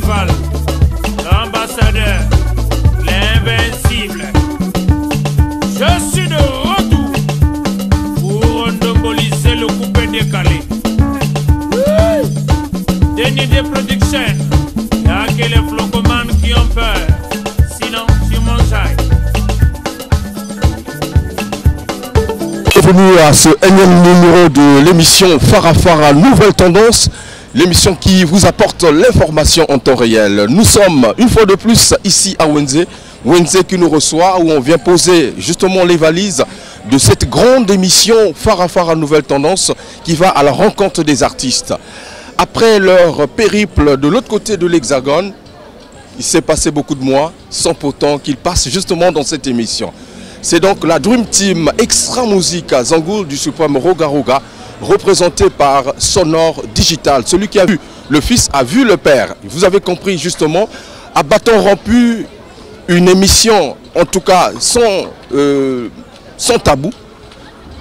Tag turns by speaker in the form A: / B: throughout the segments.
A: Fall, l'ambassadeur, l'invincible. Je suis de retour pour endoboliser le coupé décalé. Dernier des productions, il y a que les flocomanes qui ont peur. Sinon, tu mangeailles.
B: Bienvenue à ce énième numéro de l'émission Farafara Nouvelle Tendance, l'émission qui vous apporte l'information en temps réel. Nous sommes une fois de plus ici à Wenze, Wenze qui nous reçoit, où on vient poser justement les valises de cette grande émission Farafara Nouvelle Tendance qui va à la rencontre des artistes. Après leur périple de l'autre côté de l'Hexagone, il s'est passé beaucoup de mois sans pourtant qu'ils passent justement dans cette émission. C'est donc la Dream Team Extra Musica Zangoul du Suprême Roga Roga, représenté par Sonore Digital. Celui qui a vu le fils a vu le père. Vous avez compris justement, à bâton rompu, une émission, en tout cas sans tabou.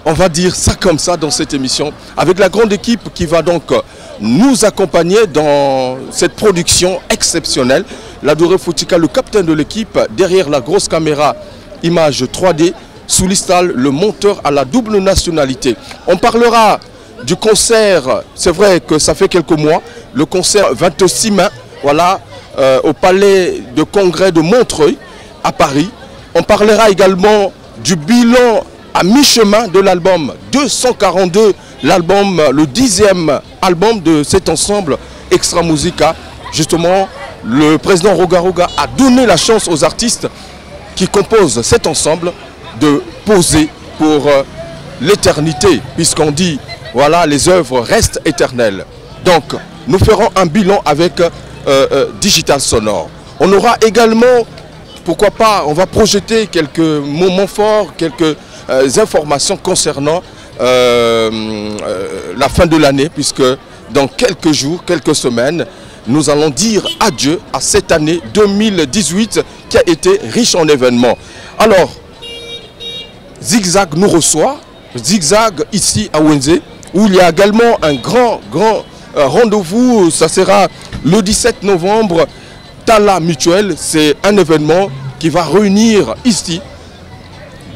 B: On va dire ça comme ça dans cette émission, avec la grande équipe qui va donc nous accompagner dans cette production exceptionnelle. La Doré Foutika, le capitaine de l'équipe, derrière la grosse caméra image 3D, sous l'istal, le monteur à la double nationalité. On parlera du concert, c'est vrai que ça fait quelques mois, le concert 26 mai, voilà, au palais de congrès de Montreuil, à Paris. On parlera également du bilan à mi-chemin de l'album 242, l'album, le 10e album de cet ensemble Extra Musica. Justement, le président Roga Roga a donné la chance aux artistes qui composent cet ensemble de poser pour l'éternité, puisqu'on dit, voilà, les œuvres restent éternelles. Donc, nous ferons un bilan avec Digital Sonore. On aura également, pourquoi pas, on va projeter quelques moments forts, quelques informations concernant la fin de l'année, puisque dans quelques jours, quelques semaines, nous allons dire adieu à cette année 2018 qui a été riche en événements. Alors, Zigzag nous reçoit, Zigzag ici à Wenze, où il y a également un grand rendez-vous. Ça sera le 17 novembre, Tala Mutuelle. C'est un événement qui va réunir ici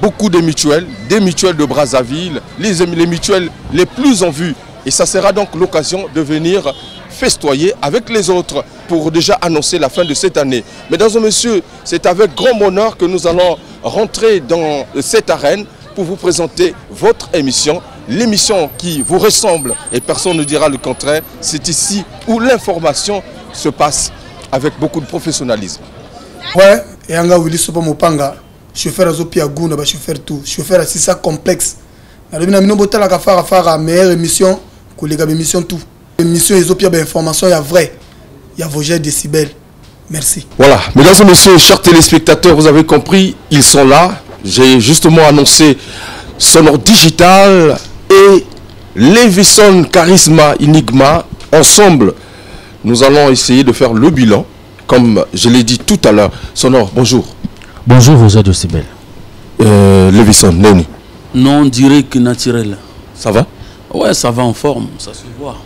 B: beaucoup de mutuelles, des mutuelles de Brazzaville, les mutuelles les plus en vue. Et ça sera donc l'occasion de venir festoyer avec les autres pour déjà annoncer la fin de cette année. Mesdames et messieurs, c'est avec grand bonheur que nous allons rentrer dans cette arène pour vous présenter votre émission, l'émission qui vous ressemble et personne ne dira le contraire. C'est ici où l'information se passe avec beaucoup de professionnalisme.
C: Ouais, et Anga Willy Sopa Mopanga, chauffeur à Zopia Gouna, chauffeur tout, chauffeur à Sissa complexe. La meilleure émission, collègue émission tout. Émission Ezopia information, il y a vrai, il y a Vosges Décibel. Merci.
B: Voilà, mesdames et messieurs, chers téléspectateurs, vous avez compris, ils sont là. J'ai justement annoncé Sonore Digital et Levison Charisma Enigma. Ensemble, nous allons essayer de faire le bilan, comme je l'ai dit tout à l'heure. Sonore, bonjour.
D: Bonjour Vosges Décibel.
B: Levison, Neni.
D: Non, direct naturel.
B: Ça va?
D: Ouais, ça va en forme, ça se voit.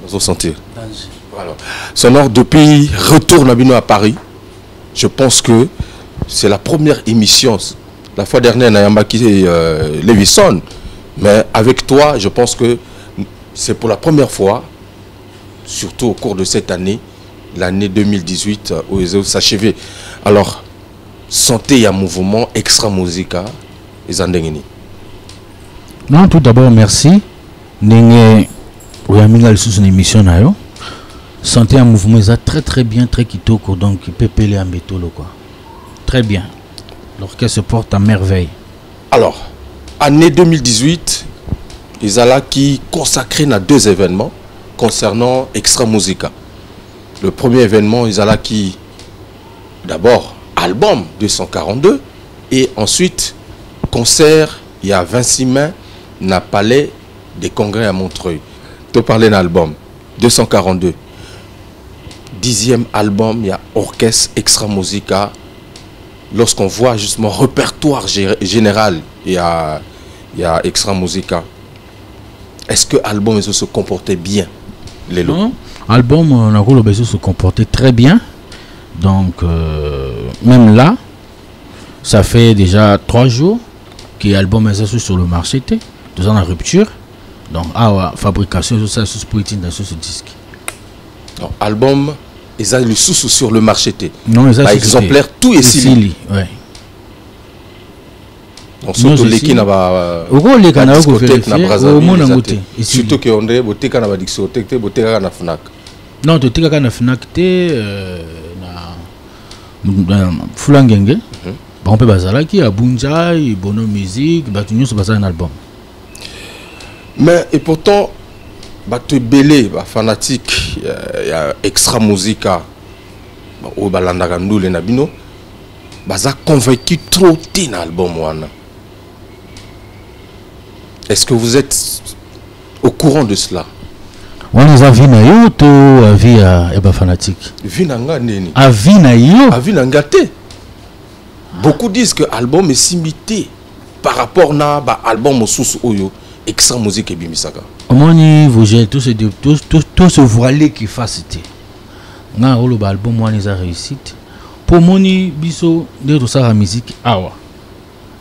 B: Vous sentir.
D: Voilà.
B: Sonore, depuis retour Nabino à Paris, je pense que c'est la première émission. La fois dernière, Nayamba qui Levison. Mais avec toi, je pense que c'est pour la première fois, surtout au cours de cette année, l'année 2018, où ils s'achevaient. Alors, santé à mouvement, Extra Musica, les Andengini.
D: Non, tout d'abord, merci. Nenge, Ouyaminga, une émission, santé à mouvement, ça très bien, très kitoko, donc il peut peler à métolo, quoi. Très bien. L'orchestre se porte à merveille.
B: Alors, année 2018, ils ont là qui consacré à 2 événements concernant Extra Musica. Le premier événement, ils ont là qui, d'abord, album 242 et ensuite, concert, il y a 26 mai, dans le palais des congrès à Montreuil. Tu parlais d'un album 242. 10e album, il y a orchestre Extra Musica. Lorsqu'on voit justement répertoire général, il y a Extra Musica. Est-ce que l'album se comportait bien? Lelo.
D: Non, album, on a le besoin de se comporter très bien. Donc, même là, ça fait déjà 3 jours que l'album est sur le marché. Tout ça en rupture. Donc, fabrication, tout ça, sur ce disque.
B: Donc, album, ils ont le sous sur le marché.
D: Non, ils ont
B: exemplaire, tout est ici.
D: Ouais.
B: Donc, surtout les qui n'ont pas discothèque, n'a Brazzaville. Surtout qu'on est boté quand on a discothèque, boté quand on a Fnac.
D: Non, boté quand on a Fnac, Fulangenge. On peut bazalaki à Bunja, Bono Musique, Batunyo se basa un album.
B: Mais et pourtant, tu es belé, fanatique, il y a extra musique, au balandagandou les nabino, baza convaincu trop d'un album wana. Est-ce que vous êtes au courant de cela?
D: On les a vu na yo to avi à fanatique.
B: Vinanga neni.
D: Avi na yo.
B: Avi nanga te. Beaucoup disent que l'album est simité par rapport à l'album sous Oyo, extra musique et bimisaka.
D: Comment vous gérez tout ce voilé qui fasse c'était. Nga rolo ba album moi les a réussi. Pour moni biso de tout ça la musique awa.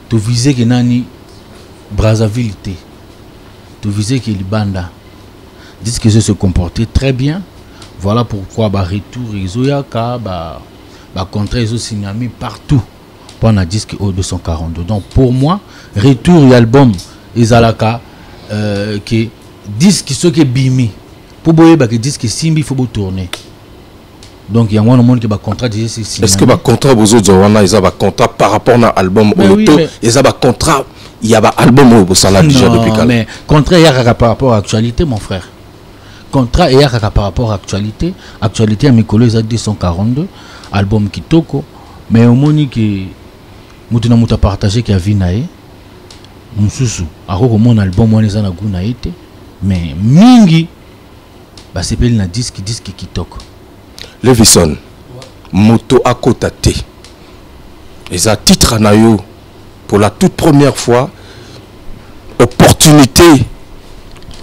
D: Tu visais que nani Brazzaville té. Tu visais que Libanda. Disent que se comportait très bien. Voilà pourquoi ba retour réseau ka ba contrat réseau signami partout. Pendant disque au 242. Donc pour moi, retour et album Izalaka qui disque ce qui est bimi. Pour boyer que disque simbi faut tourner. Donc il y a un monde qui va contrat.
B: Est-ce que le contrat vous autres ils ont un contrat par rapport à l'album auto ils ont un contrat il y a un album au salaire déjà depuis quand.
D: Mais contrat il y a par rapport à l'actualité mon frère. Contrat il y a par rapport à l'actualité. Actualité à mes collègues à 242 album Kitoko mais au monde qui Moutina mouta partagé qui a vu nae Moussou a mon album moi les ana guna été mais mingi bah c'est pel na disque Kitoko
B: Levison moto à côté les a titre na yo pour la toute première fois opportunité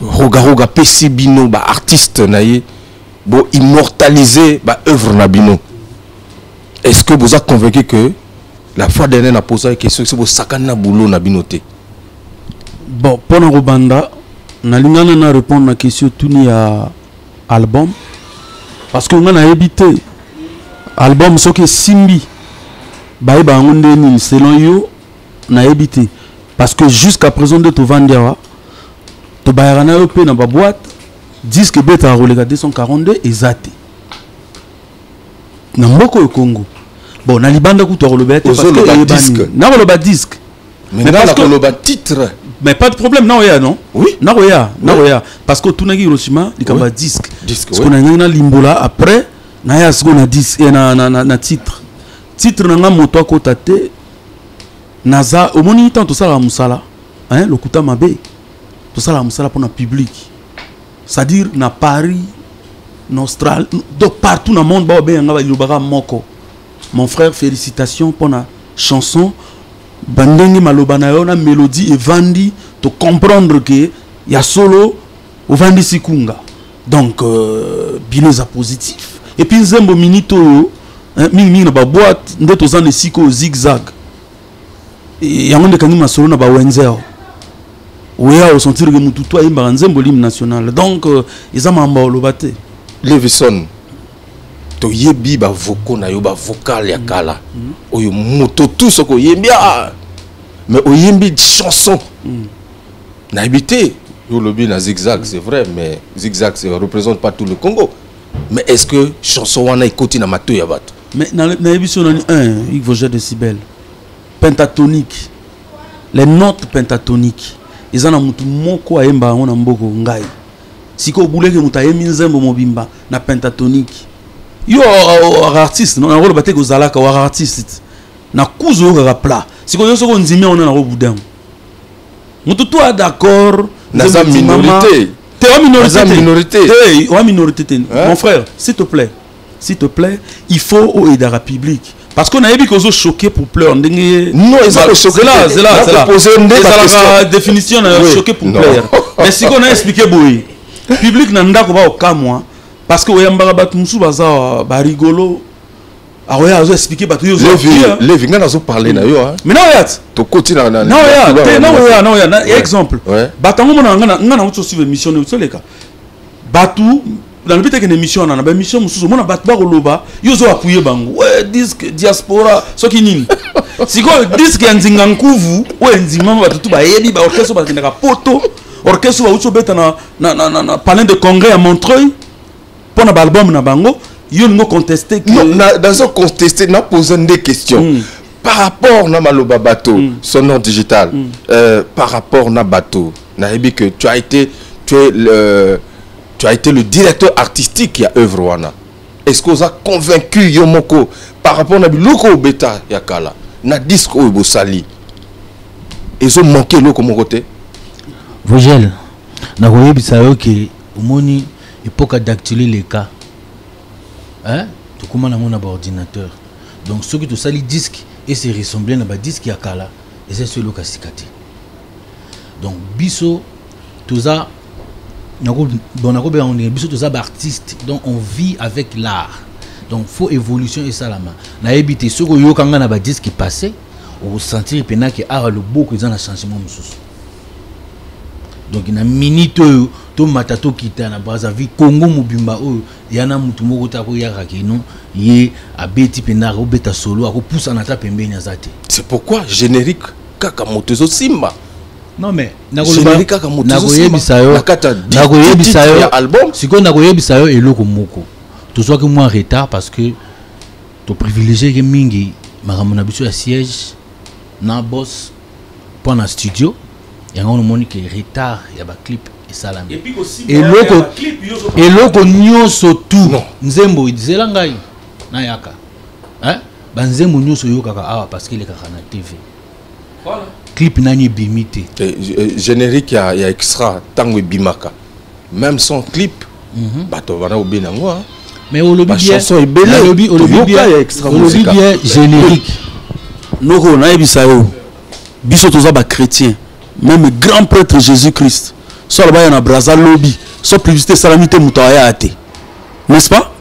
B: roga pesibino ba artiste nae bo immortaliser ba œuvre nabino. Est-ce que vous êtes convaincu que la fois dernière, on a posé la question, c'est pour sakana boulot na binoté.
E: Bon, pour nous Rwanda, on a répondre à la question tout ni à album. Parce qu'on a évité album, ce que Simbi, selon yo, on a évité. Parce que jusqu'à présent, de tout vendre, tu vas dans la boîte, disque bêta à 242 et zate. Dans beaucoup de Congo. Bon, na libanda kuto le bête parce que
B: disque.
E: Na le disque.
B: Mais parce que le titre.
E: Mais pas de problème, non ya non.
B: Oui.
E: Na ya parce que tout na Hiroshima, il y a disque. Parce qu'on a na limbola après na ya ce qu'on a disque et na titre. Titre na moto kotate naza au moni tant tout ça la musala. Hein, le kuta mabe. Tout ça la musala pour le public. C'est-à-dire na Paris, en Australie, donc partout dans le monde ba ben nga moko. Mon frère, félicitations pour la chanson. Bandengi malobana na mélodie et vandi to comprendre que y a solo au vandi sikunga. Donc bileza positif. Et puis zembo minito mingi na ba boîte ndeto za ne siko zigzag. Et yango de kangi masolo na ba wenzeo. Oya au sentir que mututo imba nzembo l'hymne national. Donc ils amamba olobate.
B: Levison to yebi ba voko na yo ba vocal ya kala oyo moto tout ce ko yembi mais o yembi chanson na habité yo lobi na zigzag c'est vrai mais zigzag ça représente pas tout le Congo mais est-ce que chanson wana ikoti na mato ya bato
E: mais na émission on a il faut jouer décibel pentatonique les notes pentatoniques ils en a mutu moko ayemba on mboko ngai siko buleke mutayemi nzembo mobimba na pentatonique yo artiste non na bateko zalaka wa artiste na kuzo ga plat siko yo soko nzimi on na boudin mutu toi d'accord
B: na za minorité
E: t'es en minorité t'es en minorité mon frère s'il te plaît il faut aider la public parce qu'on a eu besoin choqué pour pleurer
B: non ils ont choqué
E: c'est là
B: poser une
E: définition choqué pour pleurer mais si qu'on a expliqué boy public na ndako ba okamwa parce que oyambaka bato musu baza ba rigolo ah ouais azo expliquer bato yo
B: Levi ngana zo parler na yo hein
E: mais non yat
B: to koti na
E: non exemple batango mona ngana uto suivre mission ne uto leka bato dans le but que une mission na ba mission mususu mona bato ba koloba yo zo appuyer bango ouais disque diaspora soki nini siko disque ya nzinga nkuvu ouais nzima bato tu ba yebi ba orchestre ba kinaka poto orchestre ba uto beta na palais de congrès à Montreuil pour na album na bango yo no contester que
B: non dans un contester n'a posé des questions par rapport na maloba bateau son nom digital par rapport na bateau na ebi que tu as été le directeur artistique ya œuvre wana est-ce que vous a convaincu Yomoko par rapport na biloko beta ya kala na disque o bosali ils ont manqué loko mon côté
D: Vogel na koyebisa yo ke omoni époque d'actualiser les cas hein tout comment na mon ordinateur donc ceux qui tout sali disque et c'est ressemblé na ba disque ya kala et c'est celui qui a cicaté donc biso tout ça biso tout ça artiste donc on vit avec l'art donc faut évolution et ça la main na ebité ceux qui yo kanga na ba disque passé au sentir pena que art le beau que ils ont un changement mususu donc na minute to matato kita na Brazzaville Congo mobimba o yana mutu moko ta ko yaka kino ye abeti pena ko beta solo ko poussa na ta pembeni azate
B: c'est pourquoi générique kaka motezo simba
D: non mais
B: générique kaka motezo simba
D: na koyebisa yo album siko na koyebisa yo eloko moko to soit que moi en retard parce que to privilégié que mingi makamona biso ya siège na boss pour na studio et on montre que retard il y a ba clip et salami et loko nyonso tout nzembo izela ngai na yaka hein ba nzembo nyonso yo kaka awa parce qu'il est kaka na TV voilà clip nani bimité
B: générique ya extra tango bimaka même son clip bato bana obena ngwa
D: mais au lobby bien
B: chanson est belle
D: au lobby bien générique
E: noko na ebisa yo biso toza ba chrétien même grand prêtre Jésus-Christ soit là-bas na Brazza lobby soit publicité salamité mutaya ate n'est-ce pas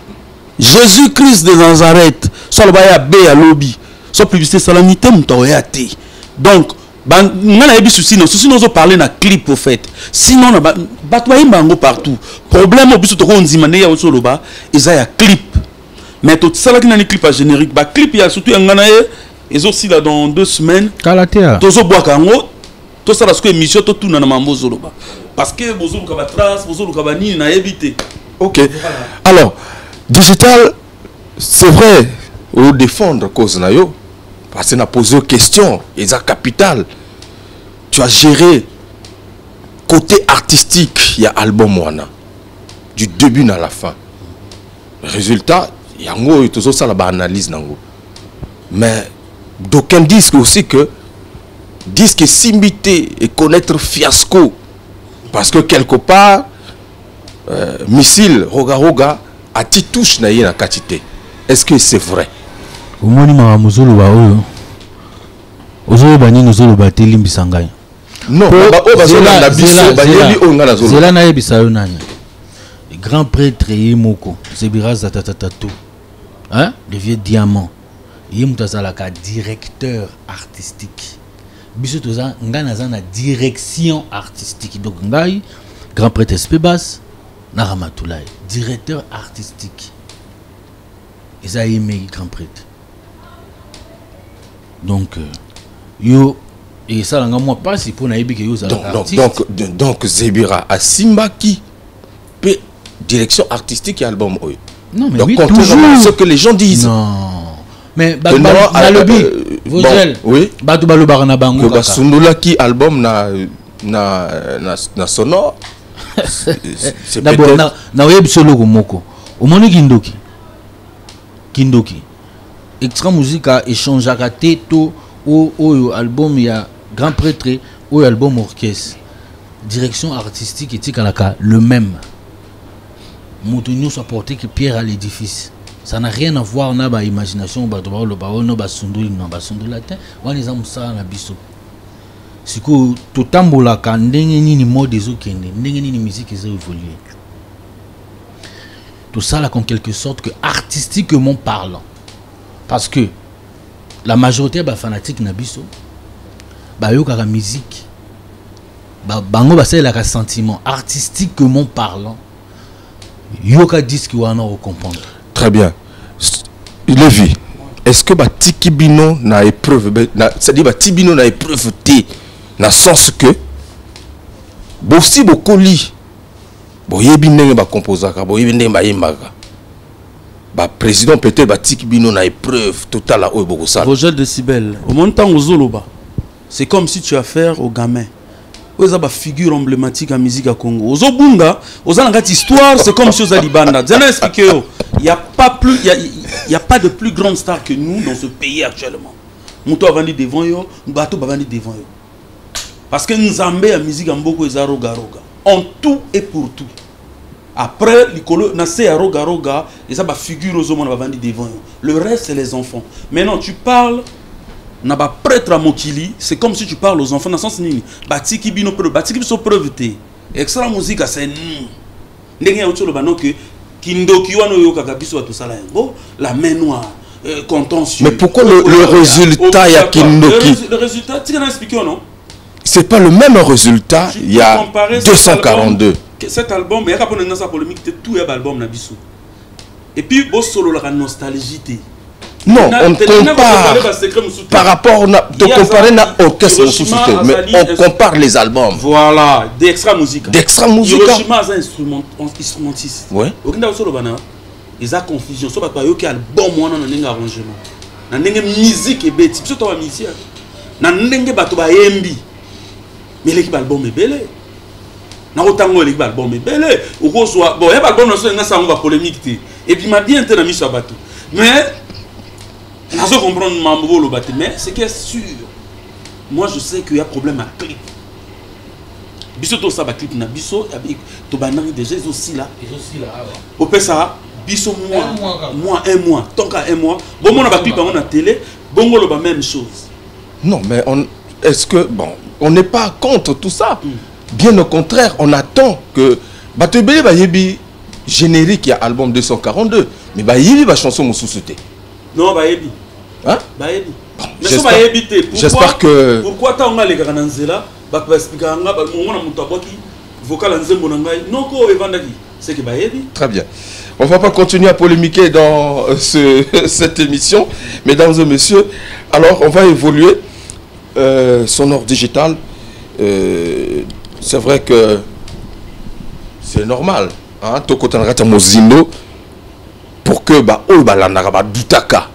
E: Jésus-Christ de Nazareth soit là-bas ya be ya lobby soit publicité salamité mutaya ate donc ngana ebi souci nous parler na clip au fait sinon na bato ba imbango partout problème au biso to ko nzima ne ya oso loba eza ya clip mais tout ça là qui na ni clip à générique ba clip ya surtout ngana et aussi là dans 2 semaines
D: kalatea
E: tozo boaka ngo to ça la émission to tuna na mambo zoloba parce que bozo luka ba trace bozo luka ba nini na éviter.
B: OK alors digital c'est vrai ou défendre cause na yo parce que na poser question et ça capital tu as géré côté artistique il y a album wana du début à la fin résultat yango tozo ça la analyse nango mais d'aucuns disent aussi que disque simité et connaître fiasco parce que quelque part missile roga a ti touche na yena katité est-ce que c'est vrai
D: au moni ma muzulu ba oyo ozo ba nini zolo ba telimbisa ngai
B: non ba o ba zela na biso ba yeli o ngana zolo
D: zela na yebisa yo nani grand prêtre Yemoko Zebira Zatatatato hein le vieux diamant yemutazalaka directeur artistique biso toza ngana za na direction artistique donc ngai grand prêtre Spebas na Ramatoulaye directeur artistique et ça aimé grand prêtre donc yo et ça langa moi pas si pour na yebi que yo za
B: donc Zebira a Simba qui peut direction artistique et album oyo
D: non mais
B: donc
D: oui,
B: toujours ce que les gens disent
D: non mais na lobby Vogel
B: oui
D: batu balobaka na bango
B: kaka sundula ki album na sonore c'est
D: d'abord na yebi loko moko omoni kindoki extra musique a échangé à teto au album il y a grand prêtre au album orchestre direction artistique et tikalaka le même Moutonio soit porté que pierre à l'édifice. Ça n'a rien à voir avec la imagination, le sundul latin, on les a ça na biso. siko totambolaka ndenge nini mode ezokende ndenge nini musique évoluer. Tout ça là en quelque sorte que artistiquement parlant, parce que la majorité ba fanatique na biso ba yoka la musique bango ba c'est la sentiment artistiquement parlant yoka disque wana au comprendre.
B: Très bien. Lévi, est-ce que ba tikibino na épreuve c'est-à-dire ba tibino na épreuve té na sens que bosi bokoli boyebi ndenge ba composaka boyebi ndenge ba yembaka ba président peut-être ba tikibino na épreuve totale à oyo boko sala.
E: Roger Decibel au montant aux Zoloba, c'est comme si tu as affaire aux gamins. Vous avez une figure emblématique en musique à Congo. Aux Obunga, aux Alangat histoire, c'est comme si aux Alibanda. Il n'y a pas de plus grande star que nous dans ce pays actuellement. Mouto a vendu devant yo, Mbato a vendu devant yo. Parce que nous avons la musique en beaucoup et roga roga. En tout et pour tout. Après, les colos, nassé à roga roga, et ça va figure aux hommes va vendre devant yo. Le reste c'est les enfants. Maintenant tu parles. Na ba prêtre à Mokili, c'est comme si tu parles aux enfants dans le sens nini. Batiki bino preuve, batiki biso preuve te. Extra musique c'est nous. Ndenge ya otolo bano que kindoki wano yo kaka biso tout ça là. Bon, la main noire, contentieux.
B: Mais pourquoi le résultat ya kindoki?
E: Le résultat, tu as expliqué non?
B: C'est pas le même résultat, il y a 242.
E: Cet album, il y a pas de polémique, tout est album na biso. Et puis bo solo la nostalgie te.
B: Non, on compare par rapport de comparer na orchestre mais on compare les albums.
E: Voilà, d'extra musique.
B: D'extra musique.
E: Hiroshima a un instrumentiste.
B: Ouais.
E: Okinda solo bana, ils a confusion. So ba yo ki album wana na ndenge arrangement. Na ndenge musique et beti. Biso to ba musicien. Na ndenge bato ba yembi. Mais l'équipe album est belle. Na otango l'équipe album est belle. Oko so bon, y a album na so nga sa on va polémique te. Et puis m'a bien été na miso bato. Mais je comprends Mambo le bâtiment, mais ce qui est sûr, moi je sais qu'il y a problème à clip. Biso to ça ba clip na biso, to banari déjà aussi là. Au fait ça, biso moi un mois, tant qu'à un mois, bon on a ba clip on a télé, bongo le ba même chose.
B: Non mais est-ce que bon, on n'est pas contre tout ça. Bien au contraire, on attend que Batebele ba yebi générique il y a album 242, mais ba yebi ba chanson mususuté.
E: Non, Bayebi.
B: Hein?
E: Bayebi.
B: J'espère que.
E: Pourquoi tu as les garanzela? C'est que Bayebi.
B: Très bien. On ne va pas continuer à polémiquer dans cette émission. Mesdames et messieurs, alors on va évoluer. Sonore digital. C'est vrai que c'est normal. Hein? Pour que Dutaka,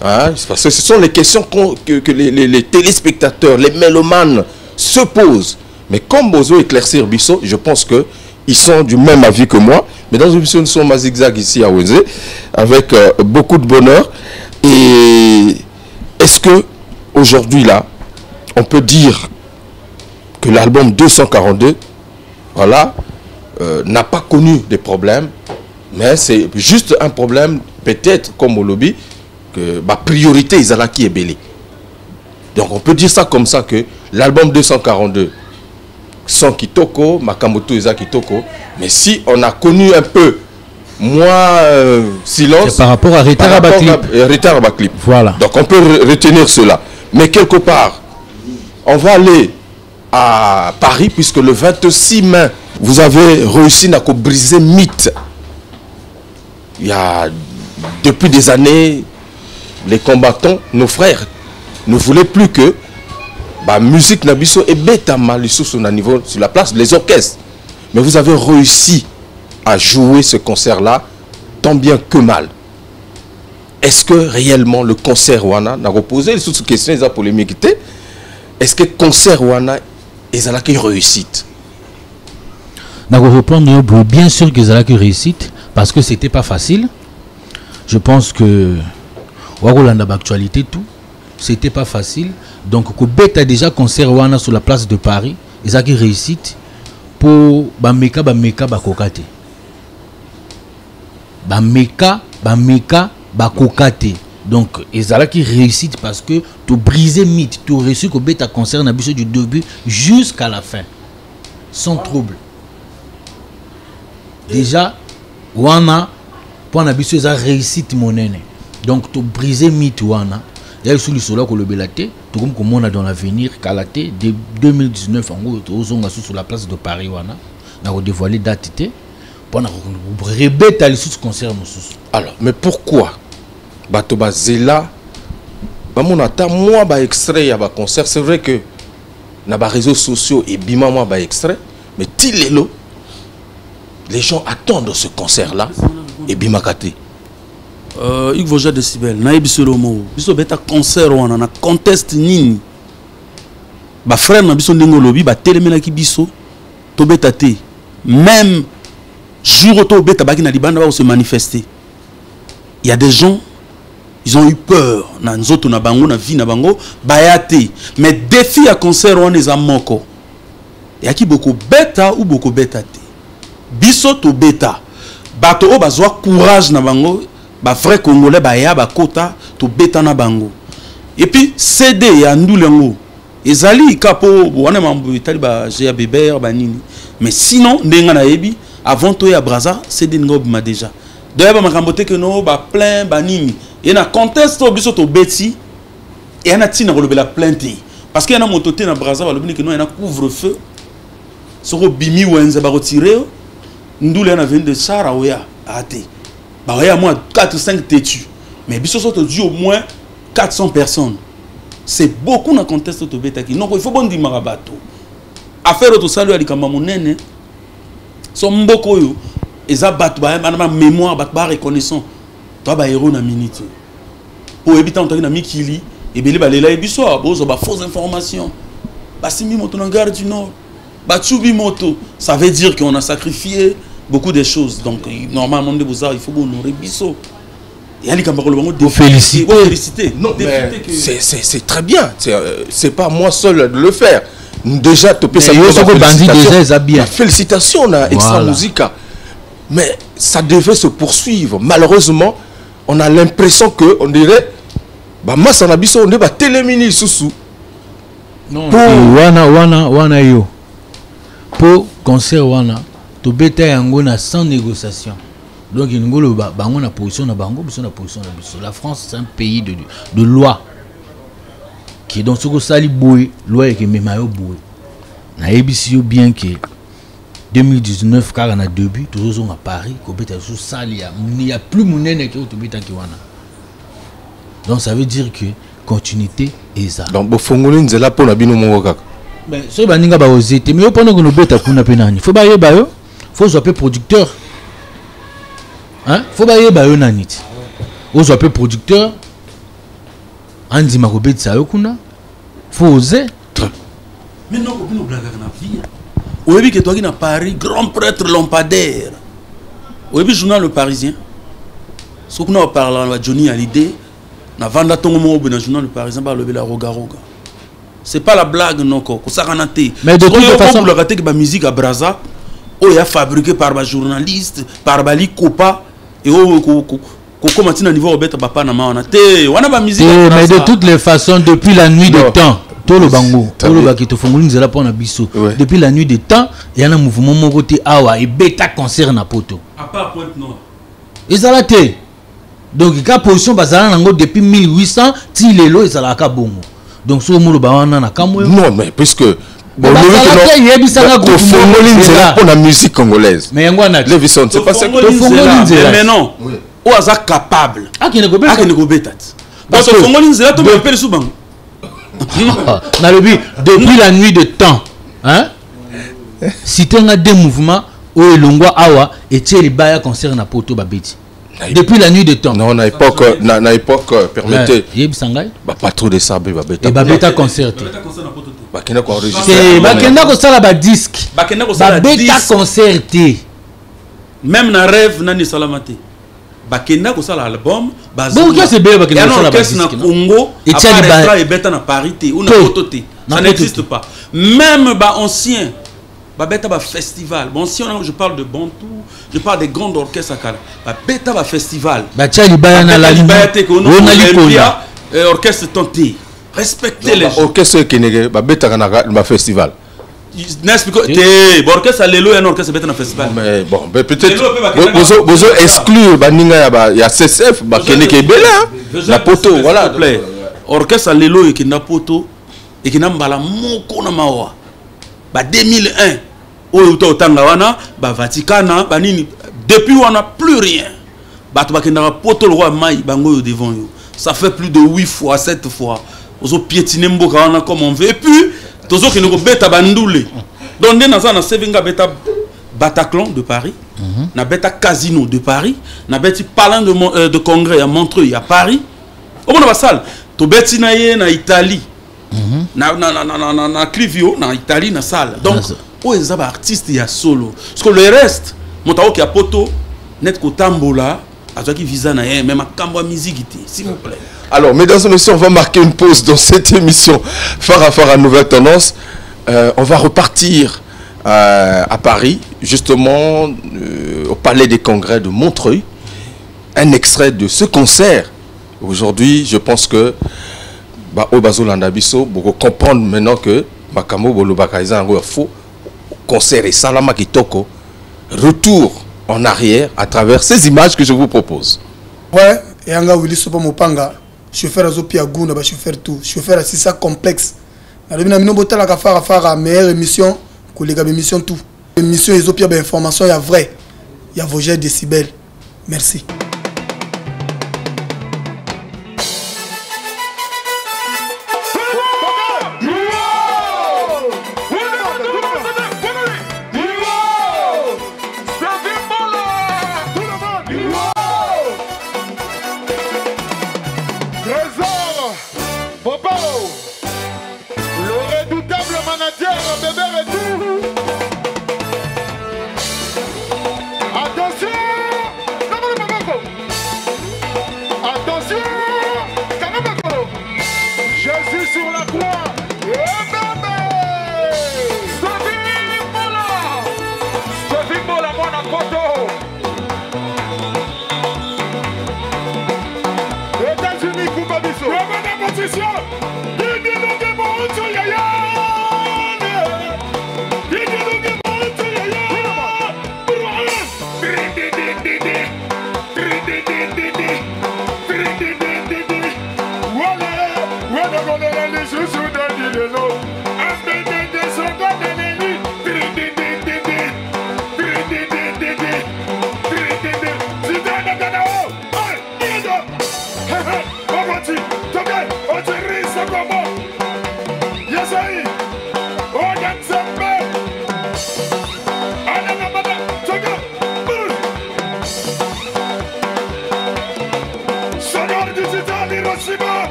B: hein, parce que ce sont les questions que les téléspectateurs, les mélomanes se posent. Mais comme Bozo éclaircir Bisso, je pense qu'ils sont du même avis que moi. Mais dans une émission, nous sommes à Zigzag ici à Wenze, avec beaucoup de bonheur. Et est-ce que aujourd'hui là, on peut dire que l'album 242, voilà, n'a pas connu des problèmes? Mais c'est juste un problème, peut-être, comme au lobby, que ma priorité est qui est belé. Donc on peut dire ça comme ça que l'album 242, sans Kitoko, Makamoto Isa Kitoko, mais si on a connu un peu moins silence
D: par rapport à
B: Retard Clip.
D: Voilà.
B: Donc on peut retenir cela. Mais quelque part, on va aller à Paris, puisque le 26 mai, vous avez réussi à briser mythe. Il y a depuis des années, les combattants, nos frères, ne voulaient plus que la musique Nabiso et Beta Malisso sur la place, les orchestres. Mais vous avez réussi à jouer ce concert-là tant bien que mal. Est-ce que réellement le concert Wana n'a reposé sur cette question, ils ont polémiqué? Est-ce que le concert Wana est à la réussite?
D: Bien sûr qu'ils ont la réussite. Parce que c'était pas facile. Je pense que Warolanda actualité tout, c'était pas facile. Donc Kobet a déjà concert Wana sur la place de Paris, ils ont réussite pour Bameka Bakokate. Bameka Bakokate. Donc ezala qui réussit parce que tu briser mythe, tu réussi que beta concert na biso du début jusqu'à la fin sans trouble. Déjà wana pour na biso eza réussite monene. Donc tu briser mythe wana ya sous le solo ko le belate tout comme on a dans l'avenir kalaté de 2019 en gros ozonga sur la place de Paris wana na dévoiler date té pour na rebeta les sous concert mosusu.
B: Alors mais pourquoi bato bazela ba mon ata moi ba extrait ya ba concert, c'est vrai que na ba réseaux sociaux et bima moi ba extrait, mais tilelo les gens attendent ce concert là et bima kate
E: il faut déjà décibel na biso le mot biso beta concert wana na contest nini ba frère na biso ndingo lobi ba telemela ki biso to beta te même jour to beta baki na libanda ba se manifester. Il y a des gens ils ont eu peur na nzoto na bango na vie na bango bayate mais défi à concert wana eza moko ya ki boko beta ou boko beta te biso to beta bato o bazwa courage na bango ba vrai congolais ba ya ba kota to beta na bango et puis CD ya ndulengo ezali kapo wana mambo itali ba ya beber ba nini mais sinon ndenga na yebi avant to ya braza CD ngob ma déjà d'ailleurs ba makambote que no ba plein ba nini et na contest to biso to beti et na tina ko la plainte parce que na mototé na braza ba lobini que no na couvre-feu soko bimi wenze ba retirer ndule na vende sara oya ate bah ouais, moi 4 ou 5 têtus mais biso soto dit au moins 400 personnes c'est beaucoup dans contest to beta qui non il faut bon dire marabato affaire to salu ali kamba monene so mboko yo eza bat ba mémoire ba reconnaissant toi ba héros na minute pour éviter en na mikili et belé ba lela e biso bozo ba fausse information ba simi moto na gare du nord ba tsubi moto ça veut dire qu'on a sacrifié beaucoup de choses. Donc, normalement, il faut honorer Bisso. Il y a des gens qui féliciter.
B: Non, c'est très bien. C'est pas moi seul de le faire. Déjà, tu peux savoir. Félicitations à Extra Musica. Mais ça devait se poursuivre. Malheureusement, on a l'impression que on dirait bah moi ça n'a Bisso on est télémini sous.
D: Non. Wana yo. Pour concert wana. To beta yango na sans négociation. Donc il ngolo bango na position na bango, biso na position na biso. La France c'est un pays de loi. Qui donc soko sali boy, loi et que memayo boy. Na ebisi yo bien que 2019 car on a début toujours à Paris, ko beta sous sali il y a plus monene que to beta ki wana. Donc ça veut dire que continuité est ça.
B: Donc bo fongoli nzela po na bino mongo kaka.
D: Ben so baninga ba ozete mais yo pendant que no beta kuna penani. Faut ba yeba yo. Faut s'appeler producteur. Hein? Faut pas y aller nanit. Faut s'appeler producteur. Andi makobet sa yokuna. Faut oser.
E: Mais non, on peut blaguer na vie. Au début que toi qui na Paris, grand prêtre lampadaire. Au début journal Le Parisien. Ce qu'on a parlé à Johnny Hallyday, na vanda tongo mo na journal Le Parisien ba lever la roga roga. C'est pas la blague non ko ça ranaté.
D: Mais de toute façon,
E: le raté que ba musique à Braza oh, il a fabriqué par les journalistes, par les copains, et comment tu as niveau bête papa na maana te wana ba musique
D: mais de toutes les façons depuis la nuit de temps tout le bango tout le bakito fongoli nzela pour na biso depuis la nuit de temps il y a un mouvement mon côté awa et bêta concert na poto
E: à part Pointe Nord
D: ezala te donc ka position bazala nango depuis 1800 ti lelo ezala ka bongo donc so mo lo ba wana na kamwe
B: non mais puisque
D: bon,
B: pour la musique congolaise.
D: Mais
B: Levison, c'est pas ça
E: que mais non. Ou aza capable.
D: Ah qui ne go
E: betat. Parce que Fongoli nzela to m'appelle souvent.
D: Depuis la nuit de temps, hein? Si tu as des mouvements où elongwa awa et tieli baya concert na poto babeti. Depuis la nuit de temps.
B: Non, na époque permettez.
D: Yebisangay.
B: Ba pas trop de sable babeta.
D: Et babeta concert.
B: Bakenda ko enregistrer.
D: C'est bakenda ko sala ba disque.
E: Bakenda ko sala
D: babeta concerté.
E: Même na rêve nani salamate. Bakenda ko sala album
D: bazo. Bon qu'est-ce que bakenda ko sala ba disque.
E: Na Congo et Tiali et beta na parité ou na phototé. Ça n'existe pas. Même ba ancien Beta ba festival. Bon, si je parle de Bantou, je parle des grands orchestres à Kala. Beta ba festival.
D: Tchali Bayana la
E: liberté qu'on a orchestre tenté. Respectez les gens.
B: Orchestre qui n'est pas beta na festival.
E: N'explique pas. Orchestre Lelo et un orchestre beta na festival.
B: Mais bon, peut-être vous exclure il y a CCF qui est bel la poto voilà.
E: S'il te plaît. Orchestre Lelo et qui na poto et qui na mbala moko na mawa. Ba 2001 oyo totanga wana ba Vaticana ba nini depuis on n'a plus rien. Ba to ba kenda poto le roi mai bango devant yo. Ça fait plus de 8 fois 7 fois. Ozo piétiner mboka wana comme on veut et puis tozo ki no beta bandoule. Donc na ça na sevinga beta Bataclan de Paris, na beta Casino de Paris, na beti Palais de Congrès à Montreuil à Paris. Au moins salle to beti na ye na Italie. Na Clivio na Italie na salle. Donc o ezaba artiste ya solo. Parce que le reste montao ki a poto net ko tambola azaki visa na ye même akamba musique s'il vous plaît.
B: Alors mesdames et messieurs, on va marquer une pause dans cette émission Farafara Nouvelle Tendance. On va repartir à Paris, justement au Palais des Congrès de Montreuil. Un extrait de ce concert. Aujourd'hui, je pense que Obazo Landabiso, vous comprendre maintenant que Makamo Bolobakaïza un faux concert et Salama Kitoko. Retour en arrière à travers ces images que je vous propose.
C: Ouais, et Anga Willy Sopa Mopanga, chauffeur Azopi Aguna, chauffeur tout, chauffeur à Sissa complexe. Na mino botala ka fara meilleure émission, collègue émission tout. Émission Ezopia ba information ya vrai. Ya Vosges décibel. Merci.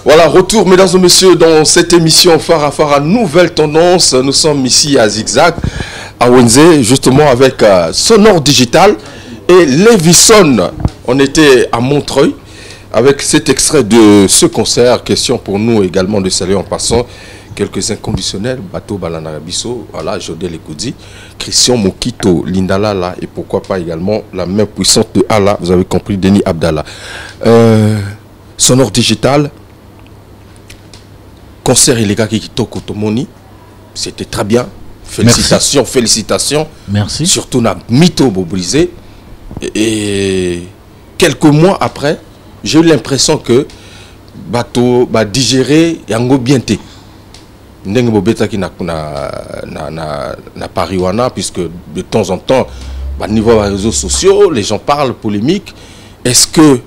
B: Voilà, retour mesdames et messieurs dans cette émission phare à Nouvelle Tendance. Nous sommes ici à Zigzag, à Wenze, justement avec Sonore Digital et Levison. On était à Montreuil avec cet extrait de ce concert. Question pour nous également de saluer en passant quelques inconditionnels. Bateau Balanarabiso, voilà, Jodé Lekoudi, Christian Mokito, Lindalala et pourquoi pas également la main puissante de Allah, vous avez compris, Denis Abdallah. Sonore Digital. Concert illégal qui Kitoko Tomoni, c'était très bien. Félicitations, merci. Félicitations.
D: Merci.
B: Surtout na mytho brisé. Et quelques mois après, j'ai eu l'impression que bateau va digérer yango bien té. Ndenge bobeta ki na pariwana puisque de temps en temps, au niveau des réseaux sociaux, les gens parlent polémique. Est-ce que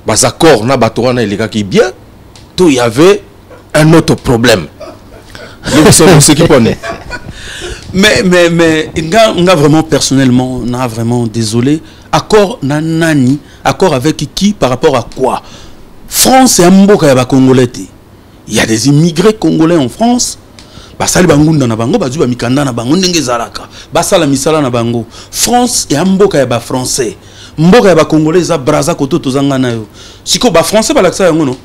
B: bas accord na bateau wana illégal qui bien, tout y avait un autre problème.
E: mais nga vraiment personnellement, n'a vraiment désolé. Accord na nani, accord avec qui par rapport à quoi? France et Mboka ya ba Congolais. Il y a des immigrés congolais en France. Basali bangunda na bango, bazu ba mikanda na bango ndenge zalaka. Basala misala na bango. France et Mboka ya ba français. Mboka ya ba Congolais za braza koto tozanga na yo. Siko ba français ba laksa yango no.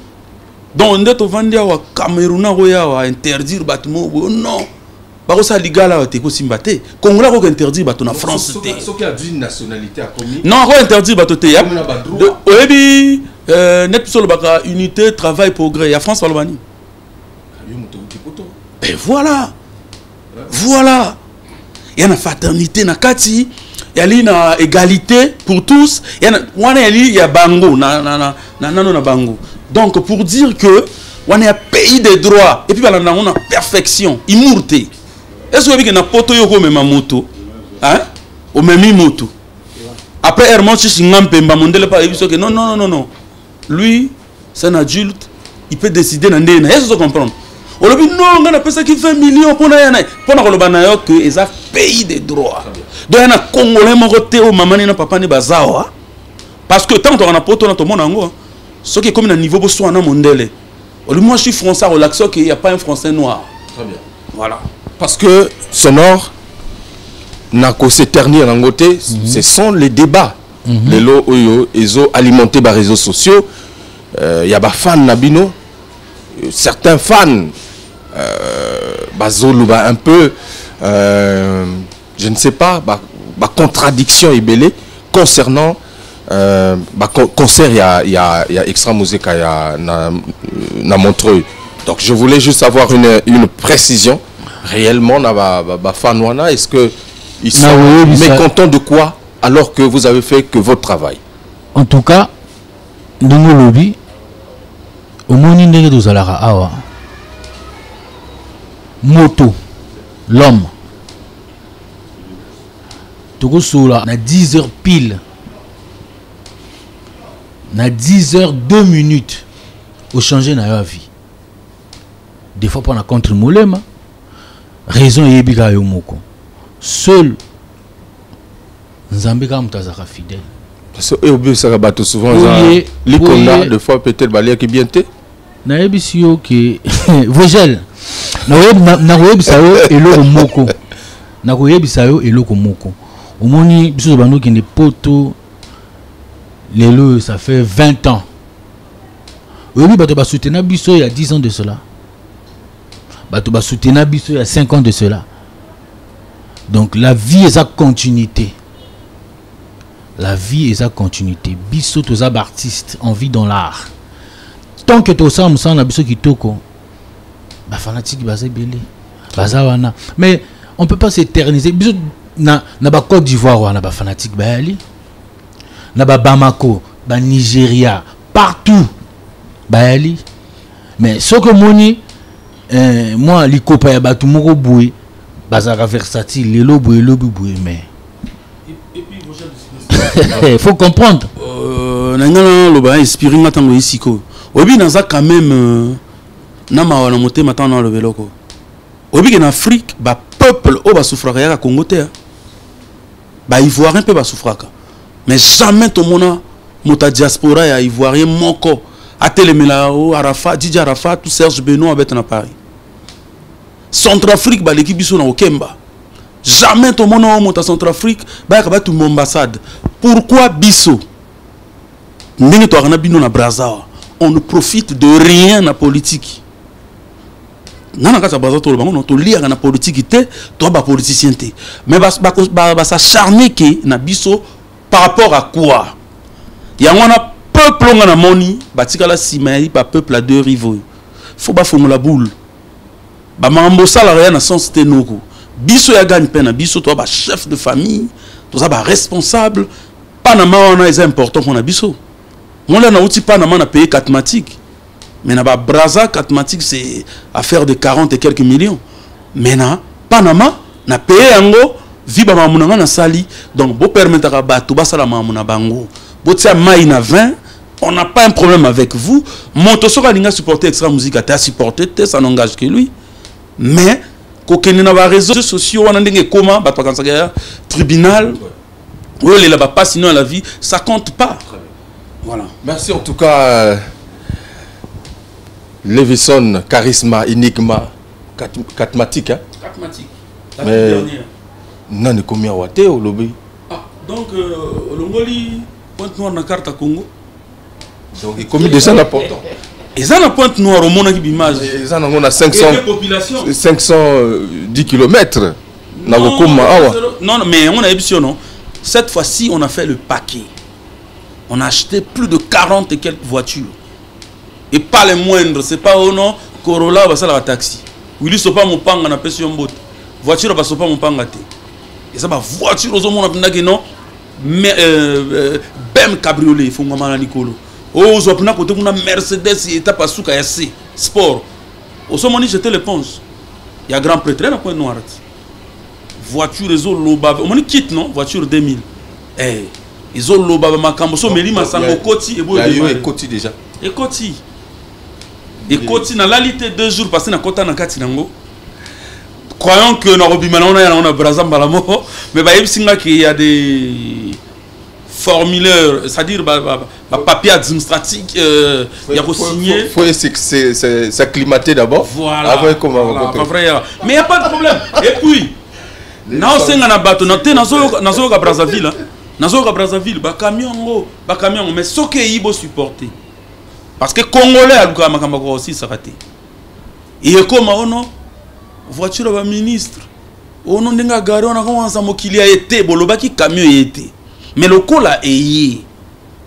E: Donc on est au Vandia ou Cameroun ou interdire bâtiment non. Par ça ligala ou teko simbate. Congolais ou interdire bâtiment en France té.
B: Ce qui a d'une nationalité à commis.
E: Non, ou interdire bâtiment té. Oebi net sur le baka unité travail progrès. Ya France Albanie. Et voilà. Voilà. Il y a une fraternité na kati. Il y a une égalité pour tous. Il y a bango na bango. Donc pour dire que on est un pays des droits et puis on a perfection, immorté. Est-ce que vous avez poto yoko même moto, hein? Au même moto. Après Herman Chishingampe Mbamondele pas que non. Lui, c'est un adulte, il peut décider dans des. Est-ce que vous comprenez? On a dit non, on a pas ça qui fait millions pour n'aller. Pour n'aller au que ils ont pays des droits. Donc il y a un Congolais moroté au maman ni papa ni bazawa. Parce que tant qu'on a poto dans tout le monde. Ce qui est comme un niveau de soin mondial. Moi je suis français au lac qu'il n'y a pas un français noir.
B: Très bien.
E: Voilà.
B: Parce que Sonore n'a qu'au s'éternir en côté, ce sont les débats. Les lots ils ont alimenté les réseaux sociaux. Il y a des fans Nabino. Certains fans bazoluba un peu je ne sais pas contradiction et belé concernant concert il y a extra musique na Montreuil. Donc je voulais juste avoir une précision réellement na fanwana. Est-ce que ils sont mécontents de quoi alors que vous avez fait que votre travail?
D: En tout cas dans le lobby au moni ndenge tozalara awa moto l'homme tokosola na 10h pile. Na 10h02 minutes au changer na vie. Des fois pour la contre molema raison yebika yo moko. Seul Nzambe ka mutazaka fidèle.
B: Parce que obi ça bato souvent les conda de fois peut-être balia qui bien té.
D: Na yebisi yo ke vogel. Na yebisa yo eloko moko. Na yebisa yo eloko moko. Omoni biso bando ki ne poto. Lélo, ça fait 20 ans. Oui, tu vas soutenir Bisso il y a 10 ans de cela. Tu vas soutenir Bisso il y a 5 ans de cela. Donc la vie est sa continuité. La vie est sa continuité. Bisso, tu es un artiste en vie dans l'art. Tant que tu es un Bisso qui toko, fanatique, mais on ne peut pas s'éterniser. Bisso, na Côte d'Ivoire, na fanatique, na Bamako, Nigeria, partout. Mais ce que moi, les copains, tout le monde boué, bazara versatile, les lobes, mais. Il faut comprendre.
E: Nangana inspiré matango isiko. Obi naza quand même na mawana moté matana le veloko. Obi en Afrique, ba peuple o ba souffraka ya Congo te. Ba ivoirien pe ba souffraka. Mais jamais tout mona mota diaspora ya ivoirien moko Atelemela, Arafat, Didier Arafat, tout Serge Benoît avec à Paris. Centrafrique, l'équipe biso na Okemba. Jamais tout le monde monte à Centrafrique, bah tout mon ambassade. Pourquoi biso? N'engue to arana bino na Brazza. On ne profite de rien na politique. Nana kata Brazza to bango to lire na politique té, to ba politicien té. Mais ba s'acharner que na biso par rapport à quoi? Il y a un peuple na moni, batika la simai ba peuple à deux rivaux. Faut ba la boule. Ba mambo salarié na sens tenoko. Biso ya gagne peine, biso toi ba chef de famille, tout ça ba responsable. Panama on a important qu'on a biso. On a outil Panama na payé Katmatik. Mais na ba Brazza Katmatik c'est affaire de 40 et quelques millions. Mais na Panama na payé yango viba mamunanga na sali. Donc bo permettre à bato ba sala mamuna bango. Bo tia mai na 20, on n'a pas un problème avec vous. Montosoka linga supporter extra musique à supporter, ça n'engage que lui. Mais quand on a des réseaux sociaux, on a des comment, tribunal, où il ne va pas sinon à la vie, ça compte pas. Voilà.
B: Merci en tout cas, Levison, charisme, énigma, Katmatik.
E: Katmatik.
B: Mais non, combien de watts au lobby?
E: Donc, le Moli, pointe noire dans la carte à Congo.
B: Donc, il commis déjà l'important.
E: Ils ont la pointe noire au monde qui image.
B: Ils en ont 510 km.
E: Non, mais on a émission, non. Cette fois-ci, on a fait le paquet. On a acheté plus de 40 et quelques voitures. Et pas les moindres. C'est pas au nom Corolla, ça la taxi. Willy Sopa mon pang, on a payé un bout. Voiture, va Sopa mon pang. Et ça va voiture aux hommes, on a dit non. Mais Bem cabriolet, il faut que je Nicolo. Oh, je vais côté une Mercedes et étape à souka SC sport. Au sommet j'étais l'éponge. Il y a grand prêtre là point noir. Voiture réseau loba. On quitte non voiture 2000. Eh, ils ont loba makambo so meli masango koti et boy de
B: koti déjà.
E: Et koti. Et koti na lalité 2 jours passé na kota na kati nango. Croyons que na robimana on a Brazza balamo mais ba yebsinga qu'il y a des formulaire, c'est-à-dire papier administratif, il y a signé.
B: Il faut s'acclimater d'abord.
E: Voilà.
B: Après, comment
E: mais il n'y a pas de problème. Et puis, dans ce Brazzaville, camion, mais ce qu'il faut supporter. Parce que les Congolais, aussi, ça raté. Et comme on a voiture de ministre, on a garé, on a commencé à qu'il y a été, bon, camion été. Mais le col a ayé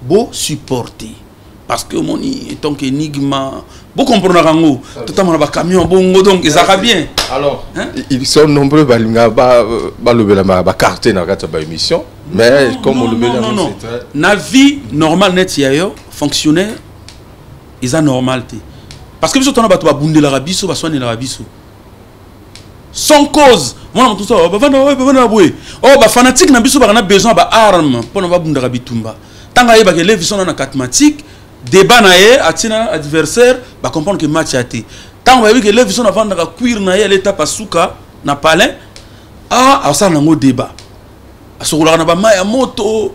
E: beau supporter parce que mon tant qu'énigma beau comprendre tout le monde camion bongo donc ça va bien.
B: Alors ils sont nombreux balinga ba le carte dans la émission mais comme on le met
E: non na vie normale net yayo fonctionnaire ils a normalité parce que biso tona bato ba bunde la rabiso ba soigner la rabiso sans cause. Moi, tout ça, oh, fanatique n'a pas besoin d'armes pour ne pas bunda bitumba. Tant que les élèves sont dans Katmatik, débat naé, atina adversaire, va comprendre que match a été. Tant que les élèves sont dans la cuir naé, l'état pasuka, na palais, ça n'a pas débat. À ce moment-là, on a pas moto,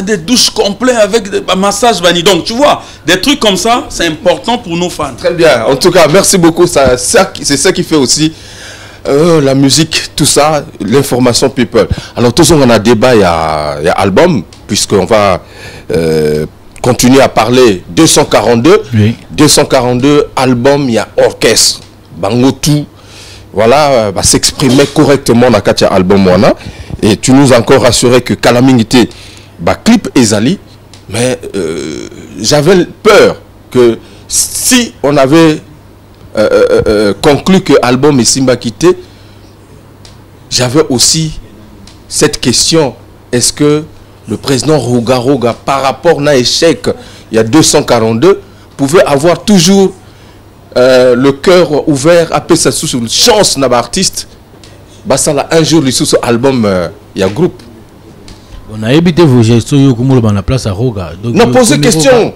E: des douches complètes avec des massages bani. Donc, tu vois, des trucs comme ça, c'est important pour nos fans.
B: Très bien. En tout cas, merci beaucoup. C'est ça qui fait aussi la musique, tout ça, l'information people. Alors, tout ça, on a débat, il y a album, puisqu'on va continuer à parler 242. Oui. 242 albums, il y a orchestre. Bango tout. Voilà, va s'exprimer correctement dans le album. Et tu nous as encore rassuré que Calamité, clip Ezali, mais j'avais peur que si on avait conclu que l'album est Simba Kité, j'avais aussi cette question, est-ce que le président Roga, par rapport à l'échec, il y a 242, pouvait avoir toujours le cœur ouvert, appeler ça sous une chance d'un artiste. Un jour, il sous album, il y a groupe.
D: On a évité vos gestions dans la place à Roga.
B: On a posé question.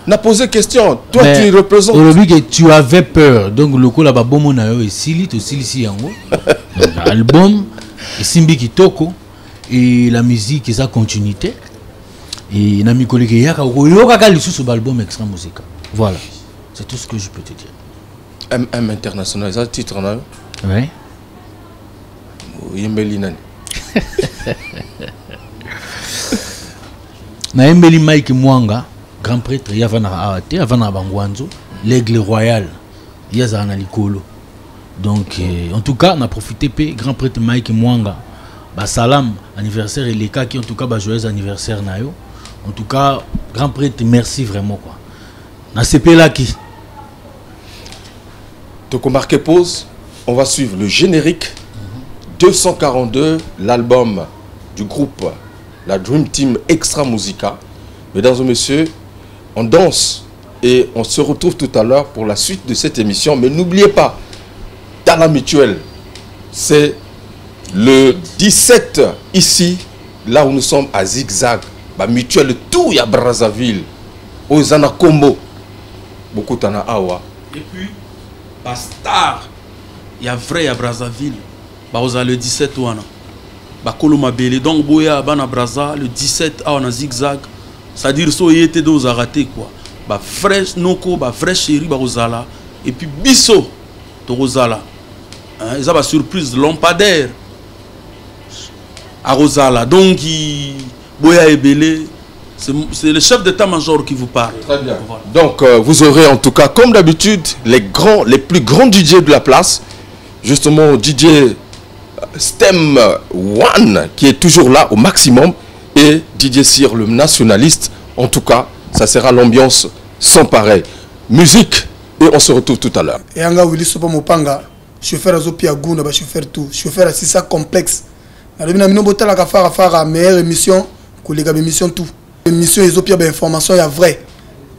B: On a posé question. Toi, mais tu représentes.
D: Aujourd'hui, que tu avais peur. Donc, le coup là-bas, bon, on a eu Silit, l'album, Simbi Kitoko, et la musique, et sa continuité. Et Nami collègue Yaka Yoka sous album extra musical. Voilà, c'est tout ce que je peux te dire.
B: MM International, c'est un titre, non?
D: Oui.
B: Yembeli Nani.
D: Na Yembeli Mike Mwanga, grand prêtre, Yavana Aate, Yavana Bangwanzo, l'aigle royal, Yazana Likolo. Donc, en tout cas, on a profité, grand prêtre Mike Mwanga, salam, anniversaire, et les cas qui, en tout cas, joyeux anniversaire. En tout cas, grand prêtre, merci vraiment. Quoi. Na CP là qui.
B: Donc, on marque pause, on va suivre le générique 242, l'album du groupe, la Dream Team Extra Musica. Mesdames et messieurs, on danse et on se retrouve tout à l'heure pour la suite de cette émission. Mais n'oubliez pas, dans la mutuelle, c'est le 17 ici, là où nous sommes à Zigzag, la mutuelle tout y a Brazzaville, aux Anakombo, beaucoup d'ana awa.
E: Et puis, Star, il y a vrai à Brazzaville, le 17 ouana, Koloma Bele, donc Boya Bana Brazza, le 17 à Zigzag, c'est-à-dire so y était deux à rater quoi, fraîche noko, fraîche chérie, Rosala, et puis Bisso, de Rosala, ils ont surprise lampadaire. À Rosala. Donc, Boya et Belé, c'est le chef d'état-major qui vous parle.
B: Très bien. Voilà. Donc, vous aurez en tout cas, comme d'habitude, les plus grands DJ de la place. Justement, DJ Stem One, qui est toujours là au maximum. Et DJ Sir, le nationaliste. En tout cas, ça sera l'ambiance sans pareil. Musique, et on se retrouve tout à l'heure.
C: Et Anga Willy Sopa Mopanga, chauffeur à Zopia Gouna, chauffeur tout. Chauffeur à Sissa complexe. La meilleure émission, collègue émission tout. Émission Ezopia information, il y a vrai.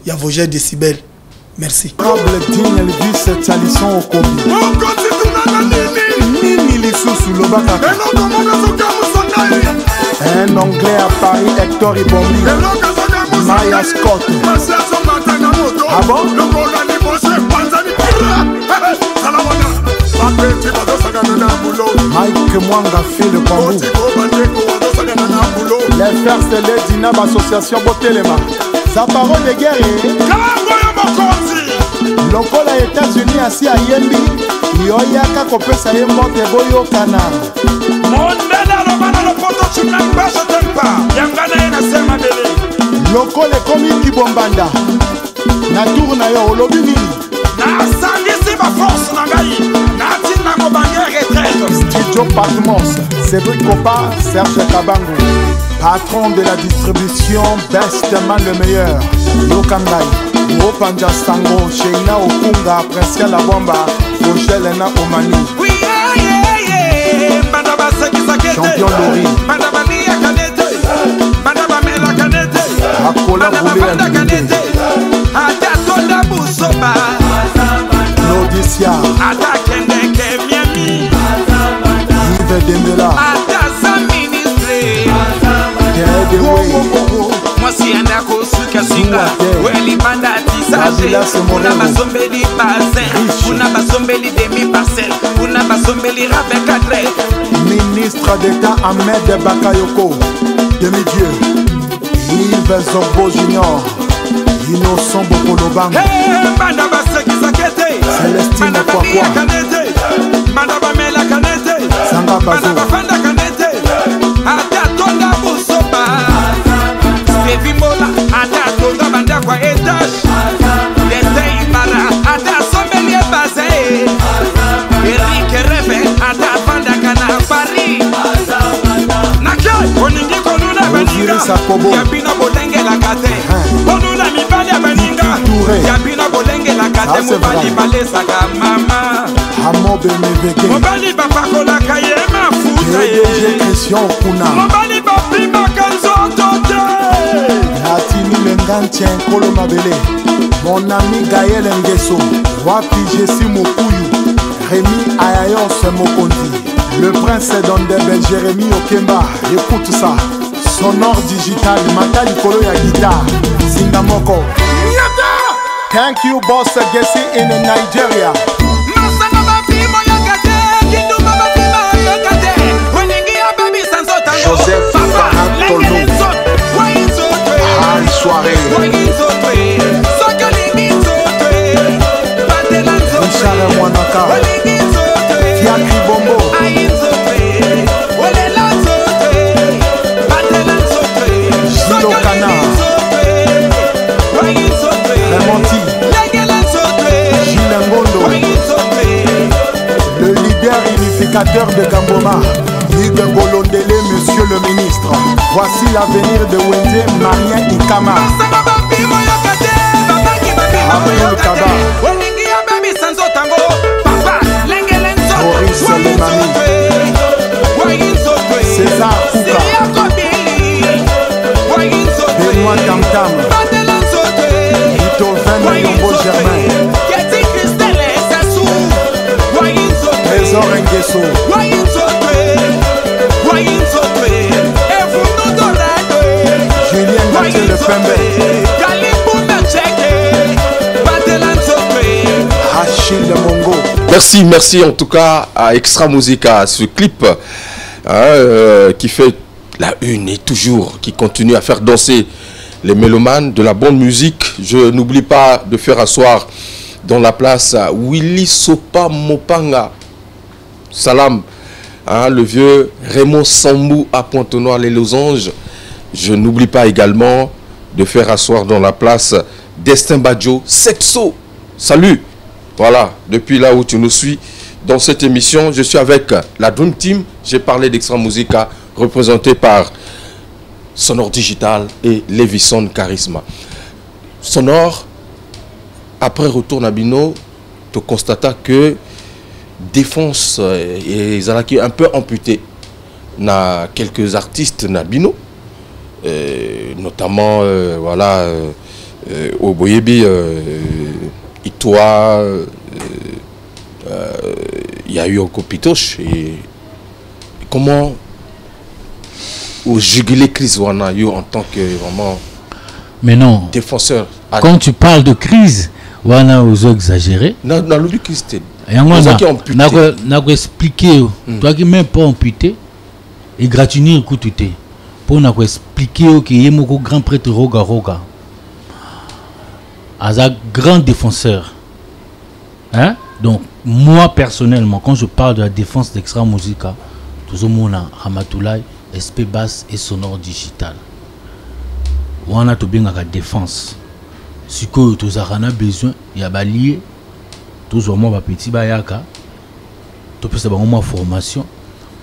C: Il y a Vogel Décibel. Merci.
F: Un anglais à Paris, Hector Ibombi. Maya Scott. Ah bon? Mike Mwanga fait le bambou. Les frères Célédina, l'association Botelema. Sa parole de guerre. Lokola États-Unis assis à Yembi. Yoyaka kopesa ye mote boyo kana.
A: Mondela lobana lopoto chunamba sotempa. Yangana ena sema bele.
F: Lokola komi kibombanda. Na tour na yo olobi nini?
A: Na sangisi ma force na ngai. Na tina mo banger retraite.
F: Studio Patmos, Cédric Kopa, Serge Kabango. Patron de la distribution Bestman le meilleur. Yokangai, Opanja Sango, Sheina Okunga, Prescal La Bomba, Ochelena Omani.
A: Oui, Madame Sakisakete.
F: Champion Lori.
A: Madame Lia Kanete. Madame Mela Kanete.
F: Akola
A: Madame Kanete. Atatonda Busoba.
F: Claudicia.
A: Atakendeke Miami.
F: Yves Dembela.
A: Atasa Ministre. Moi si anda kosuka singa. Weli banda tisage. Una basombeli basin. Una basombeli demi parcelle. Una basombeli rabe cadre.
F: Ministre d'État Ahmed Bakayoko. Demi-dieu. Yves Zorbo Junior. Innocent Bokoloban.
A: Banda Sakisakete.
F: Célestine Kwakwa.
A: Madame Mela Kanete.
F: Sanga Bazo.
A: Madame Fanda Kanete. Atatonda Busoba. Stevie Mola. Atatonda Banda kwa etage. Dete Ibara. Atasombeli Basé. Eric Reve. Atafanda Kana Paris. Nakai. Koningi Konuna Beninga. Yabina Bolenge la Kate. Konuna Mibali Beninga. Yabina Bolenge la Kate. Mobali Balesaka Mama.
F: Amobe Meveke.
A: Mobali Bapakola Kayema Futa.
F: Christian Kuna.
A: Mobali Bapima Kanzotote.
F: Atini Lengantien Kolo Mabele. Mon ami Gaël Nguesso. Wapi Jessi Mokuyu. Rémi Ayayos Mokondi. Le prince d'Ondebel Jérémy Okemba. Écoute ça. Sonore digital. Matali Kolo ya guitare. Zingamoko. Thank you boss Gessi in Nigeria. Joseph Farantolo. soirée. Richard Mwanaka, Fiacri Bombo, Gilo Kana, Remonti, Gilles Ngondo, le leader unificateur de Gamboma, Hugues Bolondele, monsieur le ministre. Voici l'avenir de Wenze Marien Ikama. Abdul Kaba, Maurice Lemami, César Kouka, Benoît Tamtam, Vito Vene Yombo Germain, Trésor Nguesso, Julien Gauthier Le Pembe, Achille Mongo.
B: Merci en tout cas à Extra Musica, ce clip qui fait la une et toujours, qui continue à faire danser les mélomanes de la bonne musique. Je n'oublie pas de faire asseoir dans la place Willy Sopa Mopanga. Salam, le vieux Raymond Sambou à Pointe-Noire les Losanges. Je n'oublie pas également de faire asseoir dans la place Destin Badjo Sexo. Salut. Voilà, depuis là où tu nous suis dans cette émission, je suis avec la Dream Team. J'ai parlé d'Extra Musica, représenté par Sonore Digital et Levison Charisma. Sonore, après retour à Bino, tu constates que défense est un peu amputée. Na quelques artistes na Bino, notamment voilà Oboyebi, Itoa, il y a eu un copitoche. Et comment au juguler Chris Wana en tant que vraiment défenseur.
D: Quand tu parles de crise, Wana os exagéré.
B: Non, le Chris c'était.
D: N'a expliqué, toi qui même pas amputé et gratinir coûté pour n'a expliquer que y a mon grand prêtre Roga as un grand défenseur, hein? Donc moi personnellement quand je parle de la défense d'Extra Musica, tout le monde a Ramatoulaye, SP Bass et Sonore Digital. On a tout bien la défense. Si que tous a besoin, il y a balié, tous au moins petit bayaka, tout peut savoir moins formation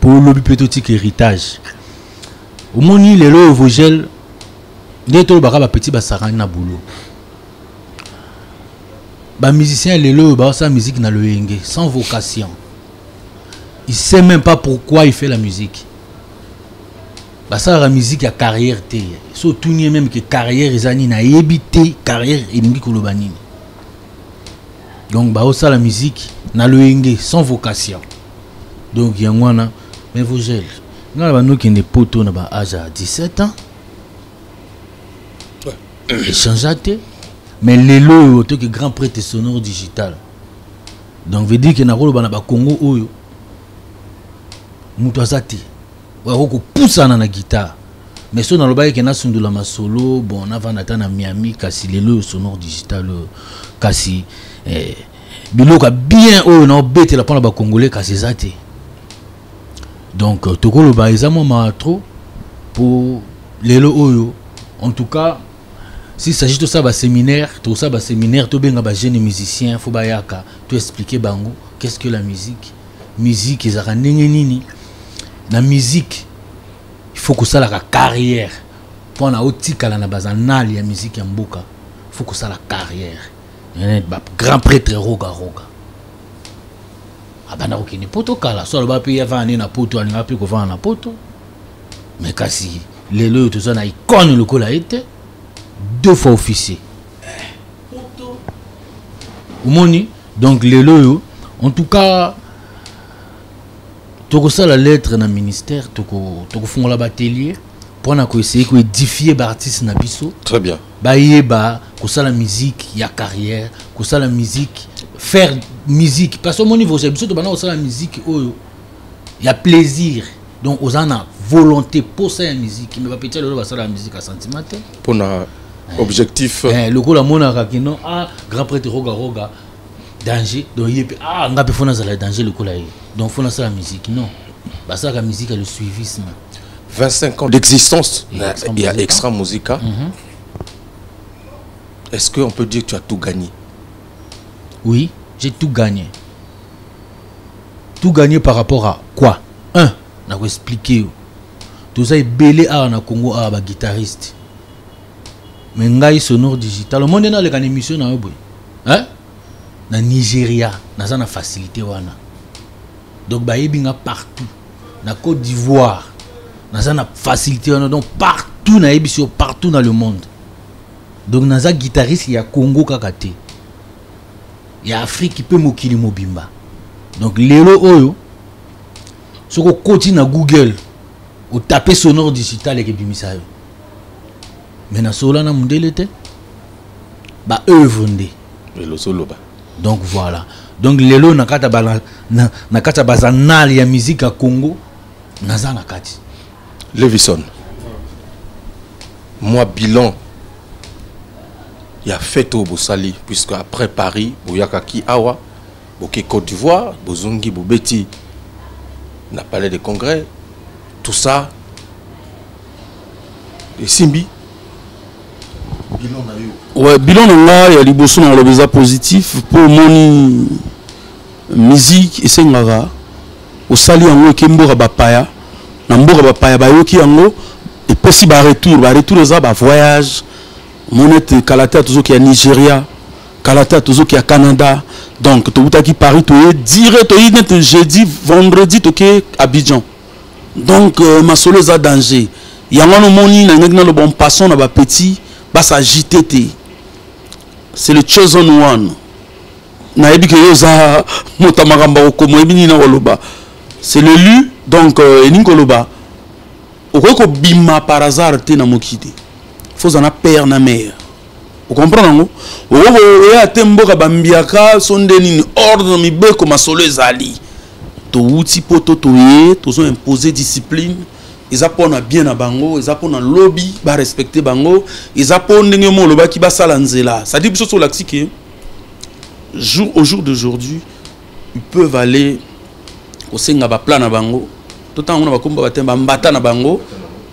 D: pour le petit héritage. Au moins il est là au Vogel, dès tout le barabe petit basarana boulot. Bah musicien les le bah sa musique na le yenge sans vocation. Il sait même pas pourquoi il fait la musique. Bah ça la musique a carrière té. Surtout ni même que carrière izani na ebité carrière elingi kolobani. Donc bah ça la musique na le yenge sans vocation. Donc yangwana mais Vogel. Ngala banu qui n'est poto na ba âge à 17 ans. Échangeaté. Mais les lots autant que grand prêtre Sonore Digital. Donc veut dire que na rolo bana ba Congo oyo muto azati wa ko poussa na guitare. Mais so na loba ke na sundula masolo bon na vana ta na Miami kasi les lots Sonore Digital kasi biloka bien oyo na bete la pona ba congolais kasi zati. Donc tokolo ba ezamo ma trop pour les lots oyo en tout cas. S'il s'agit de ça, séminaire, tout ça, séminaire, tout bien, jeune musicien, faut bayaka, tout expliquer bango, qu'est-ce que la musique? Musique, ils ont nini. La musique, il faut que ça la carrière. Pour on a aussi qu'à la base, la musique en boka, il faut que ça la carrière. Grand prêtre roga. Ah ben ok, ni poto kala, soit le bas pays avant na poto, on a plus qu'on va na poto. Mais kasi les lots tout ça na icône le col a été. 2 fois officier. Moni, donc les loyaux, en tout cas, tu as ça la lettre dans le ministère, tu as fait la bataille pour essayer d'édifier les artistes na biso.
B: Très bien.
D: Bah, ça la musique, il y a carrière, ça la musique, faire musique. Parce que mon niveau, c'est ça la musique, il y a plaisir. Donc, on a volonté pour ça la musique, mais pas peut-être la musique à sentimental.
B: Pour na Objectif.
D: Le coup la monara qui non ah grand prêtre roga danger donc il ah on a besoin de la danger le coup là donc faut lancer la musique non bah ça la musique est le suivisme.
B: 25 ans d'existence. Il y a Extra Musica. Est-ce qu'on peut dire que tu as tout gagné?
D: Oui, j'ai tout gagné. Tout gagné par rapport à quoi? Un, on va expliquer. Tout ça est belé à na Congo à guitariste. Mais ngai sonore digital. Le monde est dans les émissions na boy. Hein? Na Nigeria, na ça na facilité wana. Donc ba yebinga partout. Na Côte d'Ivoire, na ça na facilité wana donc partout na émission partout dans le monde. Donc na ça guitariste il y a Congo kakate. Il y a Afrique qui peut mokili mobimba. Donc lelo oyo ce qu'on continue à Google au taper sonore digital et bimisa yo. Mais na sola na mundele te ba œuvre ndé.
B: Le solo ba.
D: Donc voilà. Donc lelo na kata ba na kata bazanal ya musique à Congo na za na kati.
B: Levison. Moi bilan il y a fait au Bosali puisque après Paris, Bouyakaki Awa, Boké Côte d'Ivoire, Bozungi Bobeti n'a palais de congrès, tout ça. Et Simbi.
E: Ouais, bilan là, il y a des bossons dans le besoin positif pour mon musique et c'est ngava. Au sali yango kembo bapaya, nambo bapaya bayoki yango et possible retour ça ba voyage. Monette Kalata toujours qui est Nigeria, Kalata toujours qui est Canada. Donc tout qui Paris tu es direct tu jeudi vendredi tu es Abidjan. Donc ma solo za danger. Il y a un moni na ngena le bon passant na ba petit ba s'agiter. C'est le chosen one. Na ebi ke yoza motamaramba okomo ebini na woloba. C'est l'élu donc enikoloba. Okoko bima par hasard te na mokide. Faut en père na mère. Vous comprenez non? O ya tembo ka bambiaka sondeni ordre mi be comme solo ezali. To uti poto toye, to sont imposer discipline. Ils apprennent bien na bango, ils apprennent lobby, ba respecter bango, ils apprennent ndenge mo loba ki ba sala nzela. Ça dit biso sur l'axi au jour d'aujourd'hui, ils peuvent aller au senga ba plan na bango. Tout temps on va komba ba temba mbata na bango.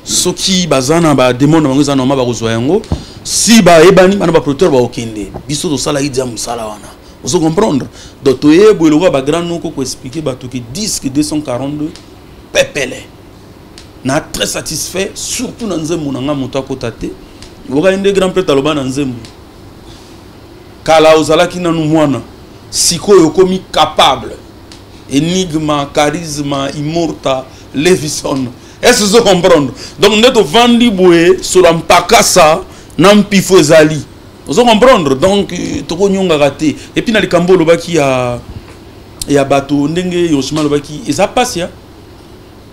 E: Soki bazana ba demande bango za normal ba kozwa yango si ba ebani bana ba producteur ba okende biso to sala idia musala wana vous comprendre donc to yebo eloko ba grand noko ko expliquer ba to que disque 242 pepele na très satisfait surtout na nzembo na nga moto akotate oka inde grand prêtre aloba na nzembo kala ozalaki nanu mwana sikoyo komi capable énigme charisme immorta Levison. Est-ce que vous comprenez? Donc, nous avons vendu sur un pakasa, nan pifo zali. Vous comprenez? Donc, toko nyonga raté. Et puis, dans le Cambo, il y a bateau, ndenge yoshima lobaki. Et ça passe, ya.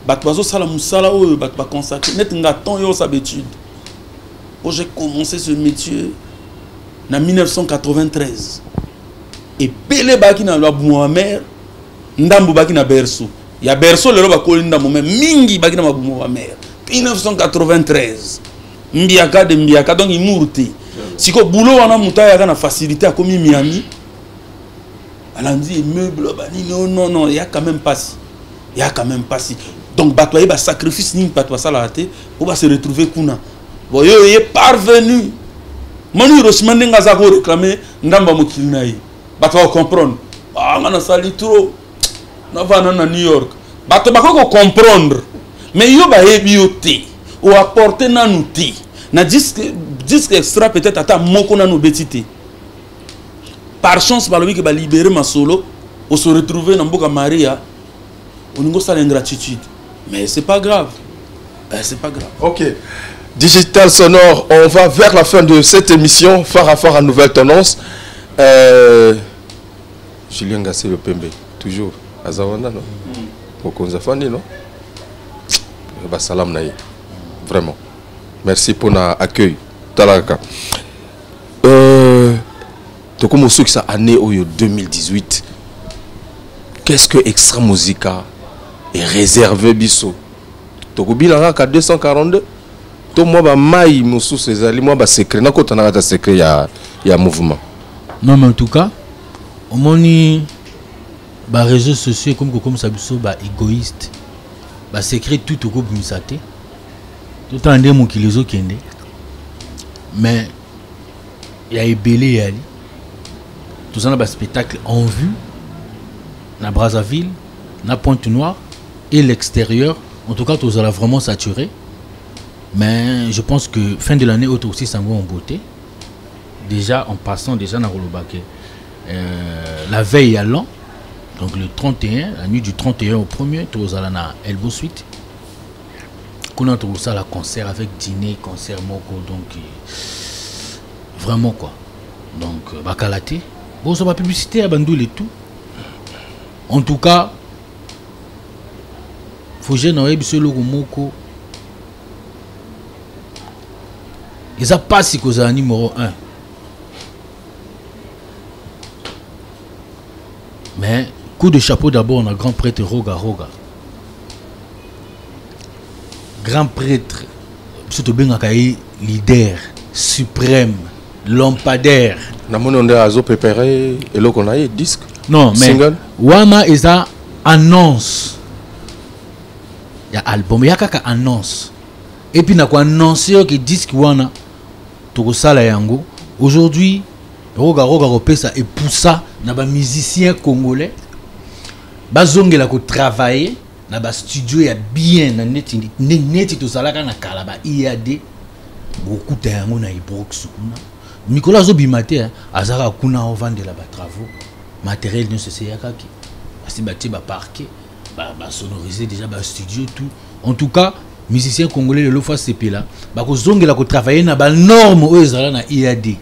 E: Bateau bazo sala musala ou bateau ba consacré. Net nga ton yo s'habitude. Oh, j'ai commencé ce métier en 1993. Et Pelé baki na la Mohamed, ndambu baki na berceau. Il y a berceau le roba kolinda mo mingi baki na mabumo wa mère 1993 mbiaka de mbiaka donc il mourte siko boulot wana mutaya kana facilité a commis Miami alandi meuble bani non il y a quand même pas si donc batwa ba sacrifice ni batwa sala raté pour se retrouver kuna bon yo est parvenu manu Hiroshima ndenga za ko réclamer ndamba mo kilinayi batwa comprendre ah ngana sali trop na vana na New York bato bako comprendre mais yo ba ebioté ou apporter na nouti na disque extra peut-être ata moko na no betité par chance balobi que ba libérer ma solo ou se retrouver na mboka Maria au niveau ça l'ingratitude mais c'est pas grave
B: OK Digital Sonore, on va vers la fin de cette émission phare à nouvelle tendance. Julien Gassé le Pembe toujours Azawanda non Mokonza Fandi non Salam naïe vraiment merci pour l'accueil Talaka Tokomo ceux qui ça année au 2018 qu'est-ce que Extra Musica est réservé biso Tokobila ka 242 to moi ba mai musu sezali moi ba secret na kota na secret ya mouvement.
D: Non mais en tout cas au moni ba réseaux sociaux comme ça biso ba égoïste ba secret tout au groupe misate tout en demo qui les okende mais il y a ebelé yali tout ça na ba spectacle en vue na Brazzaville na Pointe-Noire et l'extérieur. En tout cas tout allons vraiment saturé. Mais je pense que fin de l'année autre aussi ça va en beauté. Déjà en passant déjà dans Rolobake la veille à l'an, donc le 31, la nuit du 31 au 1er, tout allons na Elbow Suite. Qu'on a trouvé ça la concert avec dîner, concert moko donc vraiment quoi. Donc bakalaté. Bon ça va publicité à Bandoul et tout. En tout cas faut que nous ayons le moko. Ils n'ont pas si que numéro 1. Mais coup de chapeau d'abord, on a grand prêtre Roga Roga. Grand prêtre, surtout bien leader suprême, lampadaire.
B: On a préparé et là qu'on a eu disque.
D: Non, mais Wana is a annonce. Il y a album, il y a qu'à annonce. Et puis, il y a annoncé que disque Wana, tout ça là yango. Aujourd'hui, Roga Roga Ropesa et pour ça, il y a des musiciens congolais. Bazonge la ko travailler, na ba studio ya bien na net tout ça là kana kala ba IAD. Beaucoup de yango na Ibrox kuna. Nicolas Zobimate azara kuna o vendre la ba travaux. Matériel ne se yakaki. Parce bâti ba parquet, ba sonoriser déjà ba studio tout. En tout cas, musiciens congolais le fois CP là, ba ko zongela ko travailler na ba norme o ezala na IAD.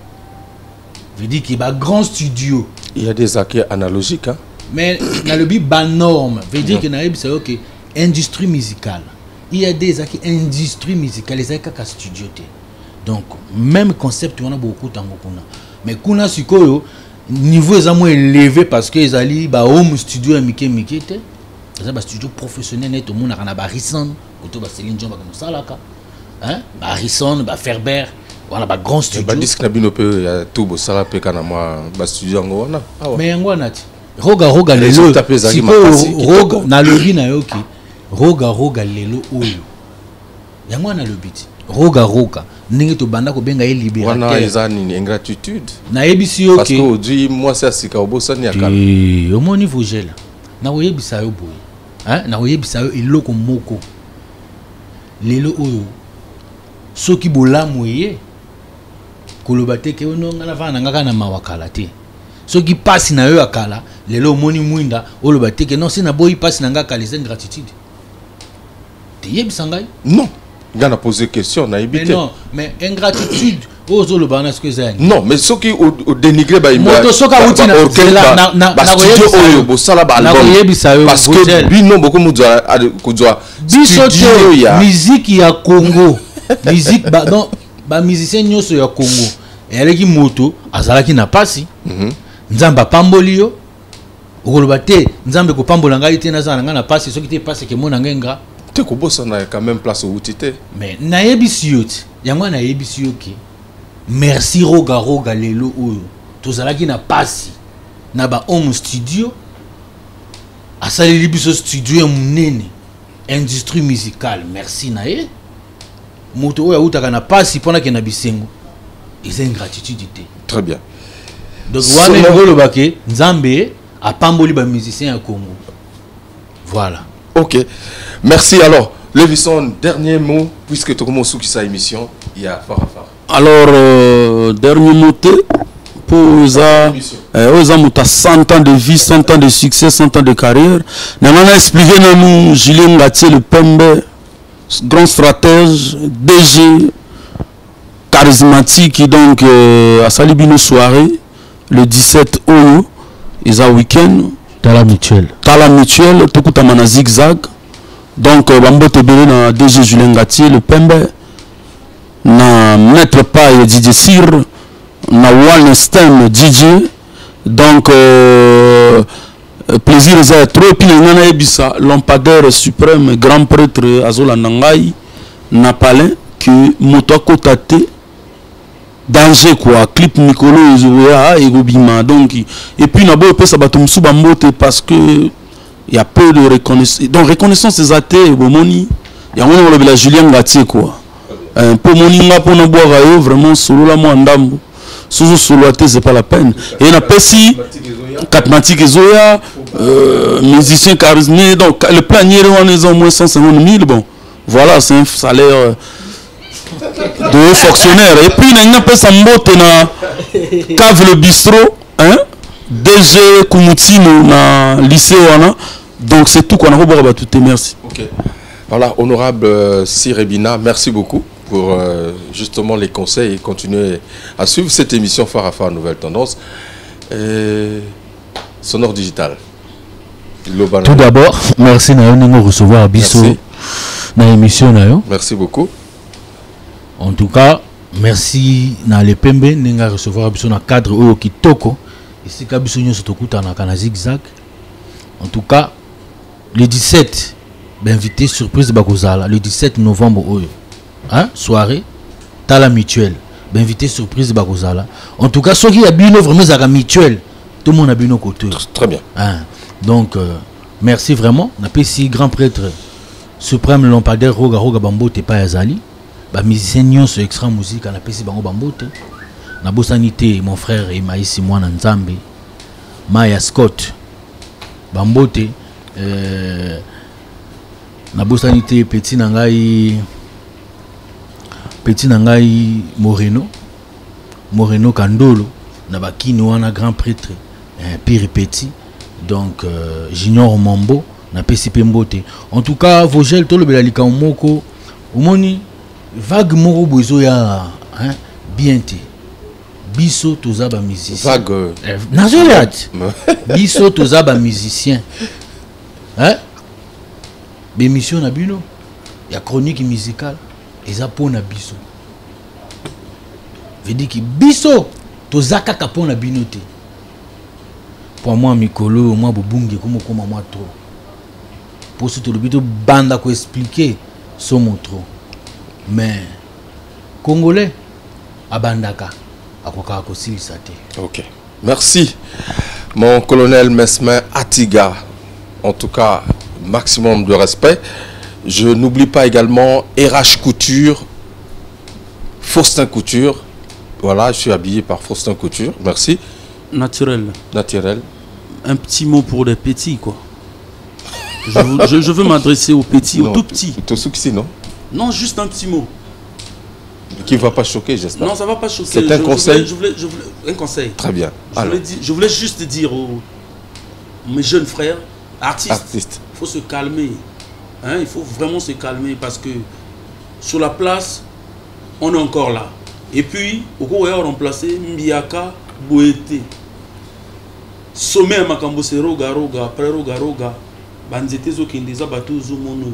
D: Veut dire qu'il y a grand studio.
B: Il y a des acquis analogiques hein.
D: Mais dans le but bas norme, veut dire que c'est OK, industrie musicale. Il y a des acquis industrie musicale, les acquis studio. Donc même concept on a beaucoup tango kuna. Mais kuna sikoyo niveau est moins élevé parce que ils allaient ba home studio Mickey te. C'est un studio professionnel net au monde na ba Harrison, koto ba Céline Dion ba salaka. Hein? Ba Harrison, ba Ferber, voilà ba grand studio.
B: Ba disque na bino pe ya tout bo sala pe kana moi ba studio ngo wana.
D: Mais ngo nati. Roga Roga lelo. Roga na lobi na yoki. Roga Roga lelo oyo. Yango na lobiti. Roga Roga ndenge to banda ko benga libérateur.
B: Wana ezani ni ingratitude.
D: Na yebisi yoki.
B: Parce que aujourd'hui moi c'est sika obosani akala.
D: Au mon niveau gel. Na oyebisa yo boy. Hein? Na oyebisa yo eloko moko. Lelo oyo. Soki bolamu ye. Kolobate ke ono ngana vana ngaka na mawakala te. Soki passe na yo akala, lelo moni mwinda olobate ke non si na boyi passe na ngaka les ingratitude. Te yebisa ngai?
B: Non. Ngana poser question na yebite.
D: Mais non, mais ingratitude ozo lo bana ce que ça.
B: Non, mais ceux qui au dénigrer ba imba.
D: Moto soka uti na
B: studio oyo bo sala ba album. Parce que bino beaucoup mudwa kudwa
D: studio ya musique ya Congo. Musique ba non ba musicien nyoso ya Congo. Et avec moto azalaki na pasi. Nzamba pamboli yo. Okoloba te nzambe ko pambola ngai te nazana nga na pasi soki te pasi ke mona ngenga.
B: Te ko bossa na quand même place au utité.
D: Mais na yebisi yo ti. Yango na yebisi yo ki. Merci Roga Roga lelo oyo. Tozalaki na pasi. Na ba home studio. Asali biso studio munene. Industrie musicale. Merci na ye. Moto oyo utaka na pasi pona ke na bisengo. Ils ont une gratitude.
B: Très bien.
D: Donc, Wane Nzambe a pamboli ba musicien à Congo. Voilà.
B: Ok. Merci. Alors, Lévison, dernier mot, puisque tu commences qui sa émission, il y a Farafara.
E: Alors, dernier mot pour ça, aux 100 ans de vie, 100 ans de succès, 100 ans de carrière. Nous avons expliqué nous, Julien Ngatier, le Pembe, grand stratège, DG, charismatique, donc à Salibino soirée le 17 Oyo ils ont week-end
D: Tala
E: Mutuel tout coup à zigzag donc bambo te belé na DG Julien Ngatier le Pembe na Maître Paye DJ Sir na Wallenstein DJ donc plaisir est trop puis ngana ebisa lampadaire suprême grand prêtre Azola Nangai na palais que moto côté danger quoi clip Mikolo Ezoya et Robima donc et puis na bo pe ça bato musu bambote parce que il y a peu de reconnaissance donc reconnaissance des athées bomoni il y a on le Julien Ngatier quoi pour moni nga pour na boire yo vraiment solo la mo ndambo solo athée c'est pas la peine et na pesi Katmatik Ezoya musicien charismatique donc le planier on est au moins 150 000 bon voilà c'est un salaire de fonctionnaire et puis il n'y a pas sa moto na cave le bistrot hein DG Kumutino na lycée wana donc c'est tout qu'on a revoir tout et merci.
B: OK. Voilà, honorable Sirebina, merci beaucoup pour justement les conseils et continuer à suivre cette émission Phare à Phare Nouvelle Tendance sonore digital.
D: Tout d'abord, merci de recevoir Bisso dans l'émission.
B: Merci beaucoup.
D: En tout cas, merci na le pembe de recevoir Bisso dans le cadre où Kitoko. Ici, Bisso nous na zigzag. En tout cas, le 17, invité surprise de Bakozala. Le 17 novembre, hein, soirée, Tala Mutuelle. Invité surprise de Bakozala. En tout cas, ceux qui ont vraiment à mutuelle, tout le monde a bien côté.
B: Très bien.
D: Hein? Donc, merci vraiment. On a si grand prêtre suprême lampadaire Roga Roga Bambote pas Azali. Bah musicien sur extra musique on a si Bango Bambote. Na bosanité mon frère et Maïsi moi Nzambe. Maya Scott Bambote na bosanité petit nangai Moreno Kandolo na bakini wana grand prêtre Pire Petit donc Junior Mambo na PCP Mbote. En tout cas Vogel to le belalika moko omoni vague moko bozo ya hein bien té biso toza ba musicien
B: vague
D: nazolat biso toza ba musicien hein bémission na bino ya chronique musicale eza pona biso veut dire que biso toza kaka pona bino té pour moi Mikolo moi bobungi comme moi trop pour ce le but banda ko expliquer son mon trop mais congolais abandaka akoka ko silisa té.
B: OK, merci mon colonel Mesmin Atiga, en tout cas maximum de respect. Je n'oublie pas également RH Couture, Faustin Couture. Voilà, je suis habillé par Faustin Couture. Merci.
E: Naturel.
B: Un
E: petit mot pour les petits, quoi. Je veux m'adresser aux petits, aux tout petits.
B: Non?
E: Non, juste un petit mot.
B: Qui ne va pas choquer, j'espère.
E: Non, ça ne va pas choquer.
B: C'est un conseil.
E: Un conseil.
B: Très bien.
E: Je voulais juste dire aux mes jeunes frères, artistes. Il faut se calmer. Hein, il faut vraiment se calmer parce que sur la place, on est encore là. Et puis, au cours où on a remplacé Mbiaka Boete. Sommet à Makambo, c'est Roga, après Roga. Banzete zo kindeza bato zo mono.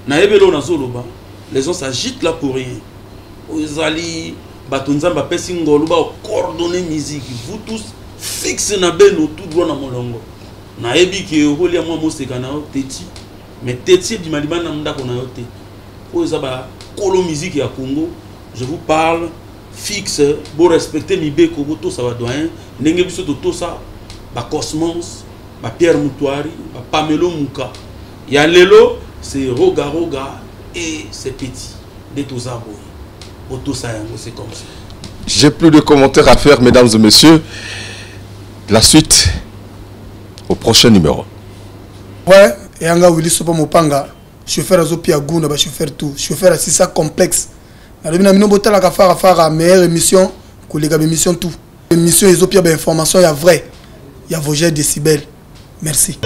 E: Na ebelo na zoloba. Les gens s'agitent là pour rien. Ozali bato nzamba pesi ngolo ba coordonner musique. Vous tous fixez na beno tout droit na molongo. Na ebi ke holia moi moseka na teti. Mais teti di maliba na ndako na yote. Ozaba kolo musique ya Congo. Je vous parle fixe, bon respecter Mibeko to ça va doyen. Ndenge biso to ça ba Cosmos. Pierre Moutouari, Pamelo Mouka. Il y a Lelo, c'est Roga et c'est Petit. Des Tozaboy. C'est comme ça.
B: J'ai plus de commentaires à faire, mesdames et messieurs. La suite au prochain numéro.
C: Ouais, et Anga Willy Sopa Mopanga, chauffeur à Zopia Gouna, chauffeur tout, chauffeur à Sissa complexe. La Mino Botala Kafara, meilleure émission, collègue émission tout. Émission Zopia information, il y a vrai. Il y a Vogel Décibel. Merci.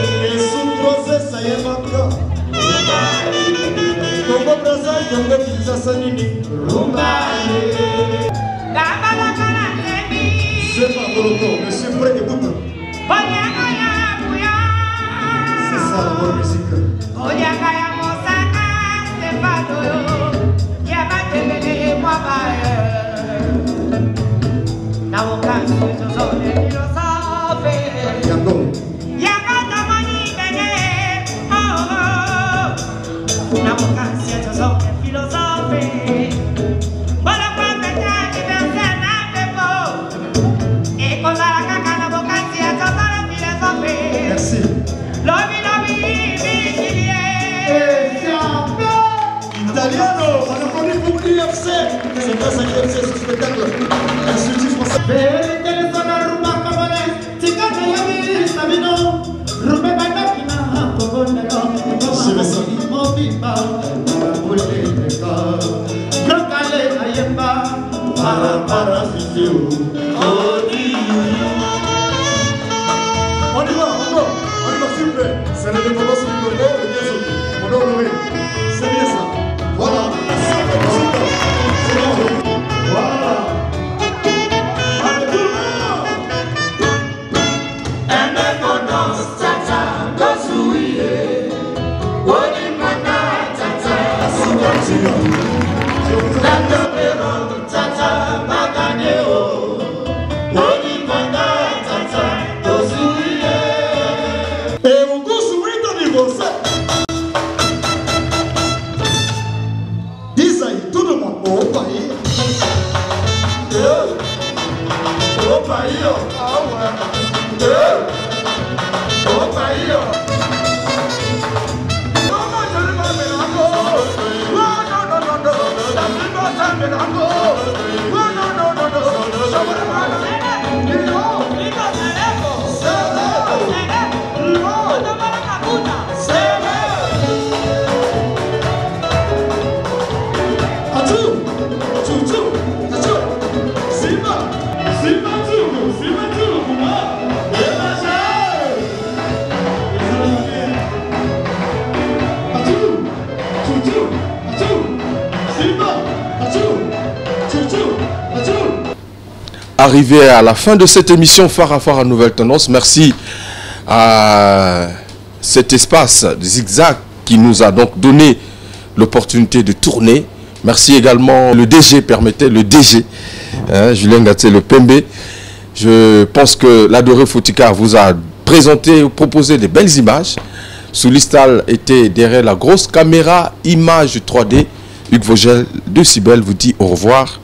G: Una boca, si
B: Arrivé à la fin de cette émission Phare à Phare à Nouvelle Tendance, merci à cet espace de Zigzag qui nous a donc donné l'opportunité de tourner. Merci également le DG, permettez, le DG, Julien Gatsé, le Pembe. Je pense que l'adoré Foutika vous a présenté, proposé des belles images. Soulistal était derrière la grosse caméra, image 3D. Hugues Vogel de Cybèle vous dit au revoir.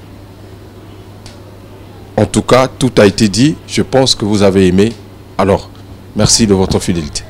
B: En tout cas, tout a été dit. Je pense que vous avez aimé. Alors, merci de votre fidélité.